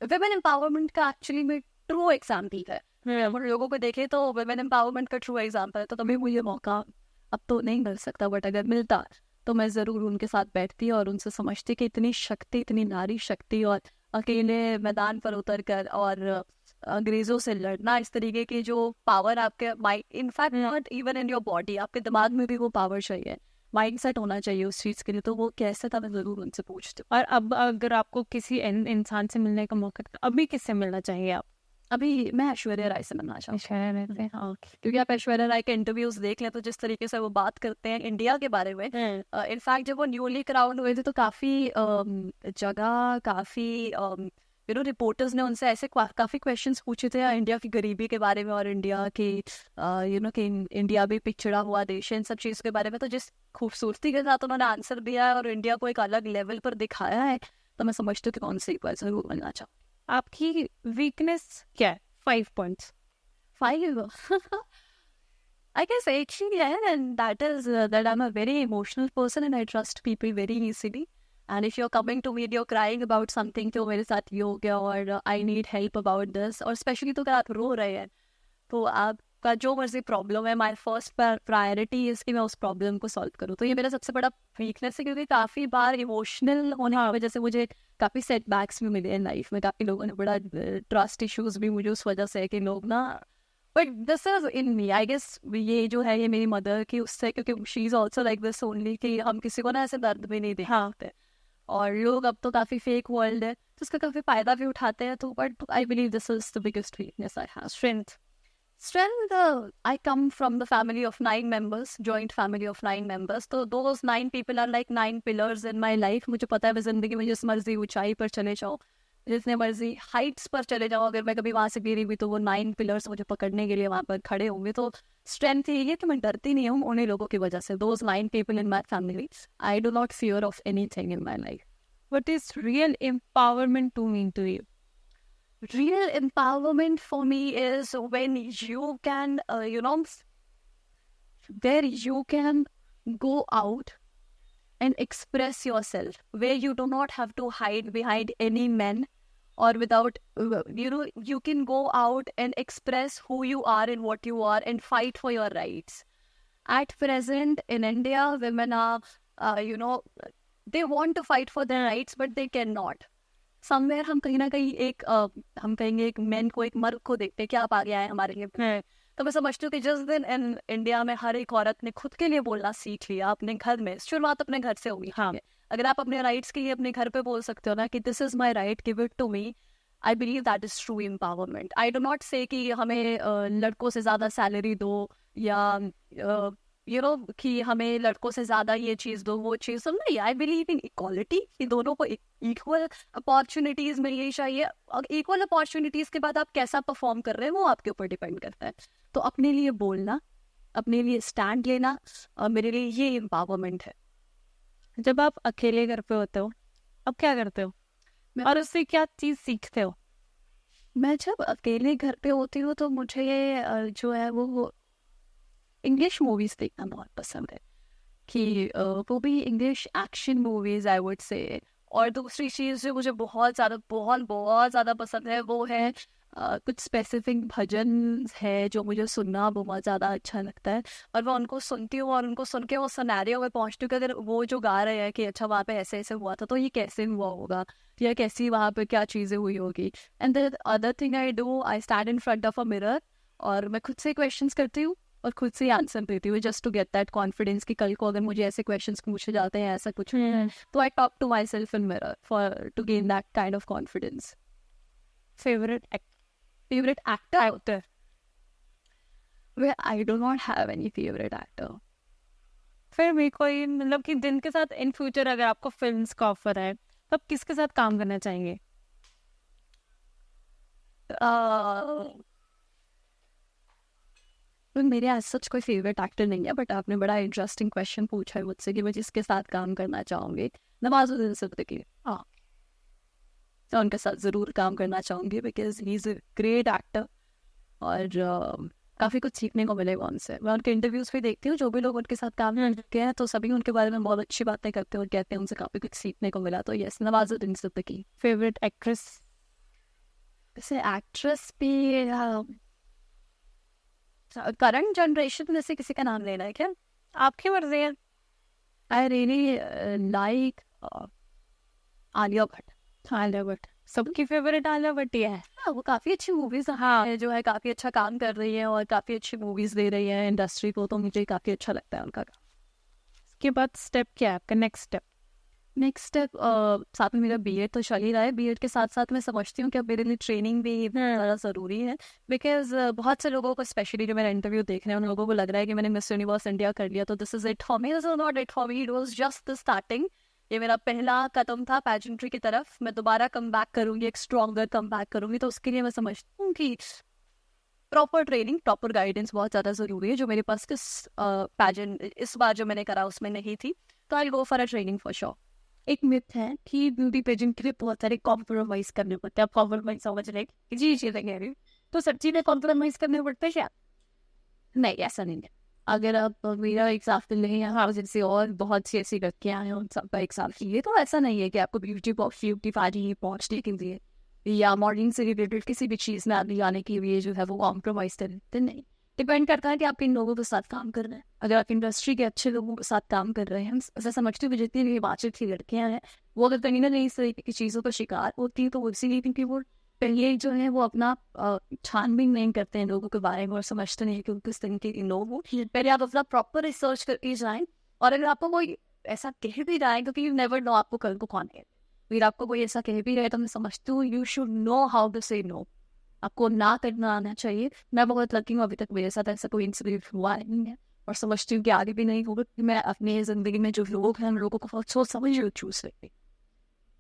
S1: वुमेन एम्पावरमेंट का एक्चुअली में ट्रू एग्जाम्पल है। हम लोगों को देखें तो वुमेन एम्पावरमेंट का ट्रू एग्जाम्पल है। तो कभी मुझे मौका अब तो नहीं मिल सकता, बट अगर मिलता तो मैं ज़रूर उनके साथ बैठती और उनसे समझती कि इतनी शक्ति, इतनी नारी शक्ति, और अकेले मैदान पर उतर कर और अंग्रेज़ों से लड़ना, इस तरीके की जो पावर आपके mind, in fact not even in your body, आपके दिमाग में भी वो पावर चाहिए, माइंड सेट होना चाहिए उस चीज़ के लिए। तो वो कैसे था, मैं ज़रूर उनसे पूछती हूँ।
S2: और अब अगर आपको किसी इंसान से मिलने का मौका, अभी किससे मिलना चाहिए आप?
S1: अभी मैं ऐश्वर्या राय से मिलना चाहूँ, क्योंकि आप ऐश्वर्या राय के इंटरव्यूज देख लें तो जिस तरीके से वो बात करते हैं इंडिया के बारे में, इनफैक्ट जब वो न्यूली क्राउन हुए थे तो काफ़ी जगह, काफ़ी रिपोर्टर्स ने उनसे ऐसे काफ़ी क्वेश्चंस पूछे थे इंडिया की गरीबी के बारे में, और इंडिया की कि इंडिया भी पिछड़ा हुआ देश है, इन सब चीज़ के बारे में। तो जिस खूबसूरती के साथ उन्होंने आंसर दिया है और इंडिया को एक अलग लेवल पर दिखाया है, तो मैं समझती हूँ कि कौन से एक बार ज़रूर मिलना चाहूँ।
S2: आपकी वीकनेस क्या है? 5 points.
S1: 5? I guess actually, yeah, and that is that I'm a very emotional person and I trust people very easily. And if you're coming to me and you're crying about something, तो मेरे साथ ये हो गया और I need help about this, और specially तो अगर आप रो रहे हैं तो आपका जो मर्जी प्रॉब्लम है, माई फर्स्ट प्रायोरिटी इज कि मैं उस प्रॉब्लम को सॉल्व करूँ। तो ये मेरा सबसे बड़ा वीकनेस है, क्योंकि काफ़ी बार इमोशनल होने की वजह से मुझे काफ़ी सेटबैक्स भी मिले हैं लाइफ में। काफ़ी लोगों ने बड़ा ट्रस्ट इश्यूज भी मुझे उस वजह से है कि लोग ना but this is in me I guess, ये जो है ये मेरी मदर की उससे, क्योंकि she is also like this only, कि हम किसी को ना ऐसे दर्द भी नहीं देखते। और लोग अब तो काफी फेक वर्ल्ड है तो उसका काफी फायदा भी उठाते हैं, तो but I believe this is the biggest weakness I have. Strength, I come from the family of 9 members, joint family of 9 members. So those 9 people are like 9 pillars in my life. मुझे पता है मैं जिंदगी में जिस मर्जी ऊंचाई पर चले जाऊँ, जितने मर्जी हाइट्स पर चले जाऊँ, अगर मैं कभी वहां से गिरी भी तो वो 9 pillars मुझे पकड़ने के लिए वहां पर खड़े होंगे। तो स्ट्रेंथ यही है कि मैं डरती नहीं हूँ उन्हीं लोगों की वजह से। Those 9 people in my family, I do not fear of anything in my life.
S2: What is real empowerment to mean to you?
S1: Real empowerment for me is when you can, where you can go out and express yourself, where you do not have to hide behind any men, or without, you can go out and express who you are and what you are and fight for your rights. At present in India, women are, they want to fight for their rights, but they cannot. Somewhere हम कहीं ना कहीं एक हम कहेंगे एक man को, एक मर्द को देखते हैं कि आप आगे आए हमारे लिए। तो मैं समझती हूँ कि जिस दिन इन इंडिया में हर एक औरत ने खुद के लिए बोलना सीख लिया अपने घर में, शुरुआत अपने घर से होगी। हाँ, अगर आप अपने राइट्स के लिए अपने घर पे बोल सकते हो ना कि this is my right, give it to me, I believe that is true empowerment. I do not say कि हमें लड़कों से ज्यादा सैलरी दो, या कि हमें लड़कों से ज्यादा ये चीज दो, वो चीज दो। नहीं, आई बिलीव इन इक्वालिटी, कि दोनों को इक्वल अपॉर्चुनिटीज मिलनी चाहिए। और इक्वल अपॉर्चुनिटीज के बाद आप कैसा परफॉर्म कर रहे हैं वो आपके ऊपर डिपेंड करता है। तो अपने लिए बोलना, अपने लिए स्टैंड लेना, मेरे लिए ये एम्पावरमेंट है।
S2: जब आप अकेले घर पे होते हो, अब क्या करते हो और उससे क्या चीज सीखते हो?
S1: मैं जब अकेले घर पे होती हूँ तो मुझे जो है वो इंग्लिश मूवीज देखना बहुत पसंद है, कि वो भी English action movies I would say. और दूसरी चीज़ जो मुझे बहुत ज़्यादा पसंद है वो है कुछ स्पेसिफिक भजन है जो मुझे सुनना बहुत ज़्यादा अच्छा लगता है। और मैं उनको सुनती हूँ और उनको सुन के वो सिनेरियो में पहुँचती हूँ कि अगर वो जो गा रहे हैं कि अच्छा वहाँ पे ऐसे ऐसे हुआ था तो ये कैसे हुआ होगा, या कैसी वहाँ पे क्या चीज़ें हुई होगी। And the other thing I do, I stand in front of a mirror और मैं खुद से क्वेश्चंस करती हूँ और खुद से आंसर देती हूँ, just to get that confidence कि कल को अगर मुझे ऐसे क्वेश्चंस पूछे जाते हैं ऐसा कुछ तो I talk to myself in mirror for to gain that kind of confidence.
S2: Favourite
S1: actor? Well, I do not have any favorite actor.
S2: फिर भी कोई, मतलब कि जिनके साथ इन फ्यूचर अगर आपको फिल्म्स का ऑफर है तो आप किसके साथ काम करना चाहेंगे?
S1: मेरे आज सच कोई फेवरेट एक्टर नहीं है, बट आपने बड़ा इंटरेस्टिंग क्वेश्चन पूछा है मुझसे कि मैं जिसके साथ काम करना चाहूँगी, नवाजुद्दीन सिद्दीकी। हाँ, तो उनके साथ ज़रूर काम करना चाहूँगी because he is a great actor और काफ़ी कुछ सीखने को मिलेगा उनसे। मैं उनके इंटरव्यूज़ भी देखती हूँ, जो भी लोग उनके साथ काम करते हैं तो सभी उनके बारे में बहुत अच्छी बातें करते हैं और कहते हैं उनसे काफ़ी कुछ सीखने को मिला। तो yes, Nawazuddin Siddiqui.
S2: Favourite actress?
S1: वैसे एक्ट्रेस भी करंट जनरेशन में से किसी का नाम लेना है क्या?
S2: आपकी मर्जी है।
S1: I really like Alia Bhatt.
S2: सबकी फेवरेट आलिया भट्ट है।
S1: हाँ, वो काफ़ी अच्छी मूवीज हाँ जो है काफ़ी अच्छा काम कर रही है और काफ़ी अच्छी मूवीज दे रही है इंडस्ट्री को, तो मुझे काफ़ी अच्छा लगता है उनका काम।
S2: इसके बाद स्टेप क्या है आपका? नेक्स्ट स्टेप
S1: साथ में मेरा बीएड तो चल ही रहा है। बीएड के साथ साथ मैं समझती हूँ कि अब मेरे लिए ट्रेनिंग भी ज़्यादा ज़रूरी है बिकॉज बहुत से लोगों को, स्पेशली जो मेरा इंटरव्यू देख रहे हैं उन लोगों को लग रहा है कि मैंने मिस यूनिवर्स इंडिया कर लिया तो this is it for me. This is not it for me, it was just the starting. ये मेरा पहला कदम था पैजेंट्री की तरफ। मैं दोबारा कम बैक करूँगी, एक स्ट्रॉन्गर कम बैक करूँगी, तो उसके लिए मैं समझती हूँ कि प्रॉपर ट्रेनिंग, प्रॉपर गाइडेंस बहुत ज़्यादा ज़रूरी है, जो मेरे पास इस बार जो मैंने करा उसमें नहीं थी। तो I go for a training for sure.
S2: एक मिथ है कि ब्यूटी पेजेंट के लिए बहुत सारे कॉम्प्रोमाइज करने पड़ते हैं। आप कॉम्प्रोमाइज समझ रहे हैं? जी कह रही हूँ। तो सच्ची में कॉम्प्रोमाइज करने पड़ते हैं क्या?
S1: नहीं, ऐसा नहीं है। अगर आप मेरा एग्जाम्पल लें यहाँ जैसे और बहुत सी ऐसी लड़कियाँ हैं उन सबका एग्जाम्पल लिए, तो ऐसा नहीं है कि आपको ब्यूटी पार्टी पहुँचने के लिए या मॉडलिंग से रिलेटेड किसी भी चीज़ में आगे जाने के लिए जो है वो कॉम्प्रोमाइज करते नहीं। डिपेंड करता है कि आप किन लोगों के साथ काम कर रहे हैं। अगर आप इंडस्ट्री के अच्छे लोगों के साथ काम कर रहे हैं, हम ऐसा समझते हुए जितनी भी हिमाचल की लड़कियां हैं वो अगर कहीं ना कहीं इस तरीके की चीज़ों का शिकार होती हैं तो वो इसीलिए क्योंकि वो पहले जो है वो अपना छानबीन नहीं करते हैं लोगों के बारे में और समझते नहीं कि वो किस तरीके के लोग हो। पहले आप अपना प्रॉपर रिसर्च करके जाएं, और अगर आपको कोई ऐसा कह भी रहा है, क्योंकि यू नेवर नो आपको कल को कौन है, फिर आपको कोई ऐसा कह भी रहा है तो मैं समझती हूँ you should know how to say no. आपको ना करना आना चाहिए। मैं बहुत लकी हूँ, अभी तक मेरे साथ ऐसा कोई इंसिडेंट हुआ नहीं है, और समझती हूँ कि आगे भी नहीं होगा, कि मैं अपनी ज़िंदगी में जो लोग हैं उन लोगों को बहुत सोच समझ चूज करती।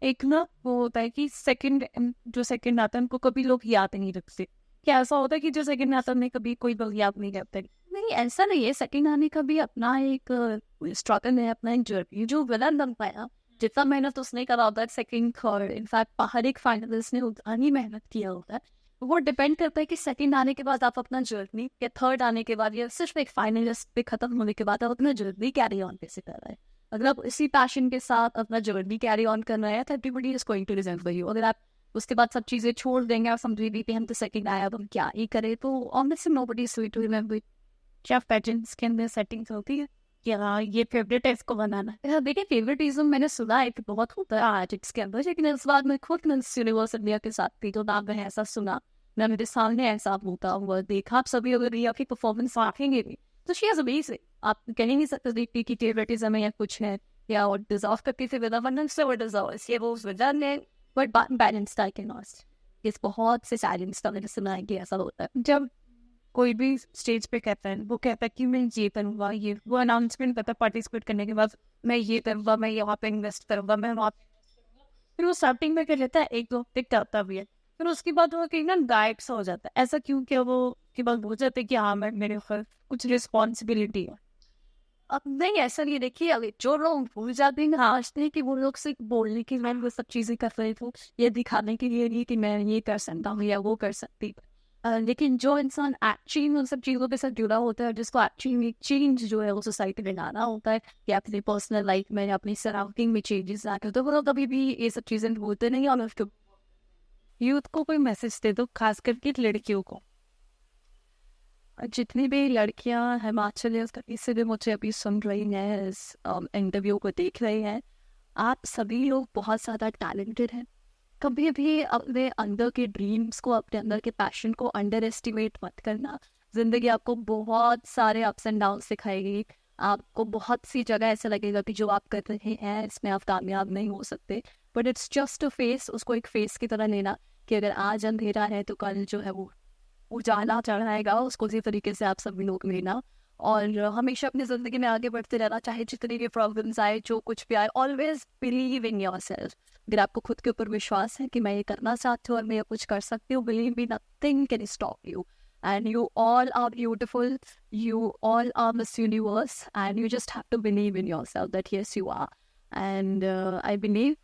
S2: एक ना वो होता है कि जो सेकंड आता है उनको कभी लोग याद नहीं रखते। क्या ऐसा होता है कि जो सेकंड आता है कभी कोई लोग याद नहीं करते?
S1: नहीं, ऐसा नहीं है। सेकंड आने का भी अपना एक स्ट्रगल है, अपना एक जर्नी। जो विलन बन पाया, जितना मेहनत उसने करा होता है, सेकंड थर्ड, इनफैक्ट हर एक फाइनलिस्ट ने उतना ही मेहनत किया होता है। वो डिपेंड करता है कि सेकंड आने के बाद आप अपना जर्नी, या थर्ड आने के बाद, या सिर्फ एक फाइनलिस्ट पे खत्म होने के बाद आप अपना जर्नी कैरी ऑन कैसे कर रहे हैं। अगर आप इसी पैशन के साथ अपना जर्नी कैरी ऑन कर रहे हैं तो everybody is going to resemble you. अगर आप उसके बाद सब चीजें छोड़ देंगे और समझेंगे कि हम तो सेकंड आया, अब हम क्या ही करें, तो obviously nobody is going to remember.
S2: क्या पेजेंट्स के अंदर सेटिंग्स होती है कि हाँ ये फेवरेट है, इसको बनाना है?
S1: देखिए, फेवरेटिज्म मैंने सुना है कि बहुत होता है आर्टिस्ट के अंदर, लेकिन इस बार मैं खुद मिस यूनिवर्स इंडिया के साथ थी, तो ना मैंने ऐसा सुना, ना मेरे सामने ऐसा होता हुआ देखा। आप सभी अगर रिया की परफॉर्मेंस आंखेंगे भी तो शी इज अमेजिंग। आप कह नहीं सकते देखते कि फेवरेटिज्म है या कुछ है, या और डिजर्व करती थी विदा वंदन से, और डिजर्व ये वो विलन है, but balance I can not. इस बहुत से साइलेंस का मैंने सुना है कि ऐसा होता है।
S2: जब कोई भी स्टेज पे कहता है, वो कहता है कि मैं ये करूँगा, ये वो अनाउंसमेंट करता है पार्टिसिपेट करने के बाद, मैं ये करूँगा, मैं यहाँ पे इन्वेस्ट करूँगा, मैं वहाँ पे, फिर वो स्टार्टिंग में कर लेता है, एक दो हफ्ते करता भी है, फिर उसके बाद वो कहीं ना गायब सा हो जाता है। ऐसा क्यों? क्या वो के बाद हो जाता है कि हाँ मैं मेरे ऊपर कुछ रिस्पॉन्सिबिलिटी है?
S1: अब नहीं, ऐसा नहीं। देखिए, अगर जो लोग भूल जाते हैं, समझते हैं कि वो लोग सिर्फ बोलने के लिए वो सब चीजें कर रहे थे, ये दिखाने के लिए नहीं कि मैं ये कर सकता हूँ या वो कर सकती। लेकिन जो इंसान एक्चुअली उन सब चीज़ों के साथ जुड़ा होता है, जिसको एक्चुअली चेंज जो है वो सोसाइटी में लाना होता है, या अपनी पर्सनल लाइफ में या अपनी सराउंडिंग में चेंजेस लाते, तो वो लोग कभी भी ये सब चीज़ें भूलते नहीं। और उसको
S2: यूथ को कोई मैसेज दे दो, खास करके लड़कियों को।
S1: जितनी भी लड़कियां हिमाचल या कहीं से भी मुझे अभी सुन रही हैं, इस इंटरव्यू को देख रही हैं, आप सभी लोग बहुत ज़्यादा टैलेंटेड हैं। कभी भी अपने अंदर के ड्रीम्स को, अपने अंदर के पैशन को अंडर एस्टिमेट मत करना। जिंदगी आपको बहुत सारे अप्स एंड डाउन सिखाएगी। आपको बहुत सी जगह ऐसा लगेगा कि जो आप कर रहे हैं इसमें आप कामयाब नहीं हो सकते, but it's just a face. उसको एक फेस की तरह लेना कि अगर आज अंधेरा है तो कल जो है वो उजाला चढ़ाएगा। उसको इसी तरीके से आप सभी लोग लेना, और हमेशा अपनी जिंदगी में आगे बढ़ते रहना, चाहे जितनी भी प्रॉब्लम्स आए, जो कुछ भी आए। Always believe in yourself. अगर आपको खुद के ऊपर विश्वास है कि मैं ये करना चाहती हूँ और मैं ये कुछ कर सकती हूँ, believe me, nothing can stop you. And you all are beautiful, you all are Miss Universe, and you just have to believe in yourself that yes you are. And I believe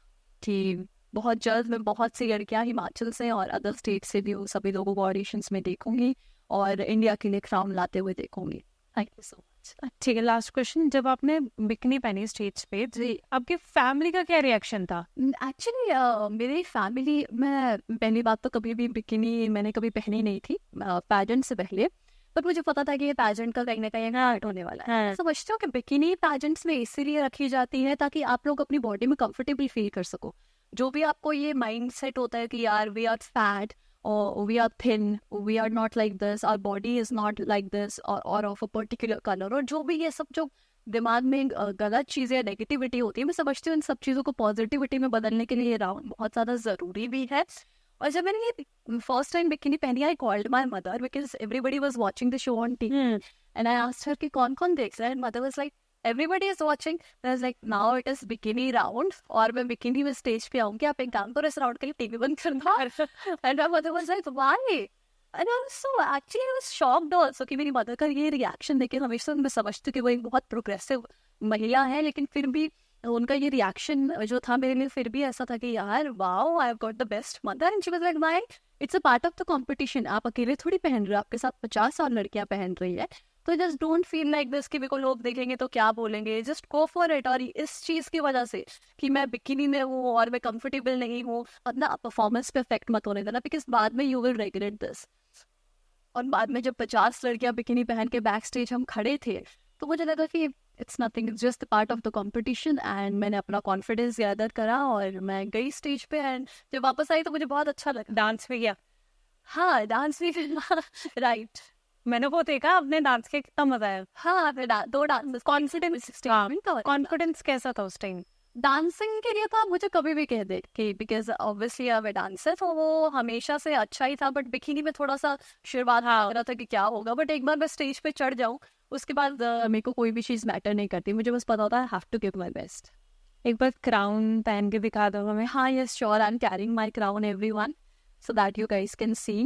S1: कि बहुत जल्द मैं बहुत सी लड़कियां हिमाचल से और other state से भी सभी लोगों को ऑडिशंस में देखूंगी और इंडिया के लिए क्राउन लाते हुए देखूंगी। Thank you so much.
S2: ठीक है, लास्ट क्वेश्चन, जब आपने बिकनी पहनी स्टेज पे,
S1: जी,
S2: आपके फैमिली का क्या रिएक्शन था?
S1: एक्चुअली मेरी फैमिली, मैं पहली बात तो कभी भी बिकिनी मैंने कभी पहनी नहीं थी पैजेंट से पहले, पर मुझे पता था कि ये पैजेंट का कहीं ना कहीं हार्ट होने वाला है।
S2: हाँ।
S1: समझते हो कि बिकिनी पैजेंट्स में इसीलिए रखी जाती है ताकि आप लोग अपनी बॉडी में कंफर्टेबल फील कर सको। जो भी आपको ये माइंड सेट होता है कि यार we are fat or we are thin, we are not like this, our body is not like this, or of a particular color, और जो भी ये सब जो दिमाग में गलत चीज़ें, नेगेटिविटी होती है, मैं समझती हूँ इन सब चीज़ों को पॉजिटिविटी में बदलने के लिए ये राउंड बहुत ज़्यादा ज़रूरी भी है। और जब मैंने ये फर्स्ट टाइम बिकिनी पहनी, I called my mother because everybody was watching the show on TV, and I asked her कि कौन कौन देख रहा है, and mother was like everybody is watching. I was like, now it is bikini round, और मैं bikini में stage पे आऊंगी, आप एक काम करो इस राउंड के लिए टीवी बंद करना। And my mother was like, why? And I was so actually I was shocked also कि मेरी मदर का ये रिएक्शन देखे। हमेशा मैं समझती हूँ कि वो एक बहुत प्रोग्रेसिव महिला है, लेकिन फिर भी उनका ये रिएक्शन जो था मेरे लिए फिर भी ऐसा था कि यार wow, I have got the best mother. And she was like, why? It's a part of the competition. आप अकेले थोड़ी पहन रहे हो, आपके साथ 50 और लड़कियां पहन रही है, तो just don't feel like this कि मेरे को लोग देखेंगे तो क्या बोलेंगे, जस्ट गो फॉर इट। और इस चीज़ की वजह से कि मैं बिकिनी में हूँ और मैं कंफर्टेबल नहीं हूँ, अपना परफॉर्मेंस पे इफेक्ट मत होने देना, बिकॉज बाद में यू विल रिग्रेट दिस। और बाद में जब 50 लड़कियां बिकिनी पहन के बैक स्टेज हम खड़े थे, तो मुझे लगा कि it's nothing, it's just part of the competition. And मैंने अपना कॉन्फिडेंस गैदर करा और मैं गई स्टेज पे, एंड जब वापस आई तो मुझे बहुत अच्छा लगा।
S2: डांस भी किया?
S1: हाँ, डांस भी राइट।
S2: मैंने वो देखा, आपने डांस किया, कितना मजा आया?
S1: हाँ, फिर दो डांस
S2: कॉन्फिडेंस कैसा था उस टाइम?
S1: डांसिंग के लिए तो आप मुझे कभी भी कह दे कि बिकॉज ऑब्वियसली अब डांसर, तो वो हमेशा से अच्छा ही था। बट बिकिनी में थोड़ा सा शुरुआत लग रहा था कि क्या होगा, बट एक बार मैं स्टेज पे चढ़ जाऊँ उसके बाद मेरे को कोई भी चीज़ मैटर नहीं करती, मुझे बस पता होता है I have to give my best.
S2: एक बार क्राउन पहन के दिखा दो हमें।
S1: हाँ, yes sure, I am carrying my crown everyone so that you guys can see.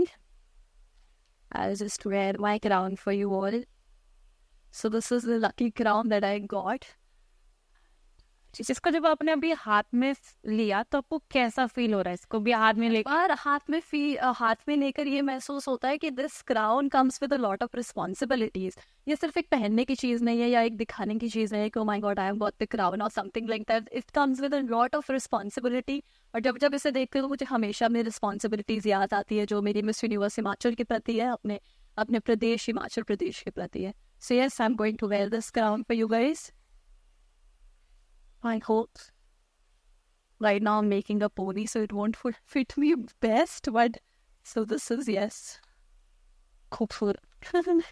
S1: I'll just wear my crown for you all. So this is the lucky crown that I got.
S2: इसको जब आपने अभी हाथ में लिया तो आपको कैसा फील हो रहा है इसको भी हाथ में लेकर?
S1: और हाथ में लेकर ये महसूस होता है कि this crown comes with a lot of responsibilities. ये सिर्फ एक पहनने की चीज नहीं है या एक दिखाने की चीज नहीं है कि oh my god I have got the crown और something like that. It comes with a lot of responsibility. और जब जब इसे देखते हो तो मुझे हमेशा मेरी रिस्पॉन्सिबिलिटीज याद आती है जो मेरी मिस यूनिवर्स हिमाचल के प्रति है, अपने अपने प्रदेश हिमाचल प्रदेश के प्रति है। So yes, I am going to wear this crown for you guys. I hope. Right now I'm making a pony, so it won't fit me best, but so this is, yes, खूबसूरत।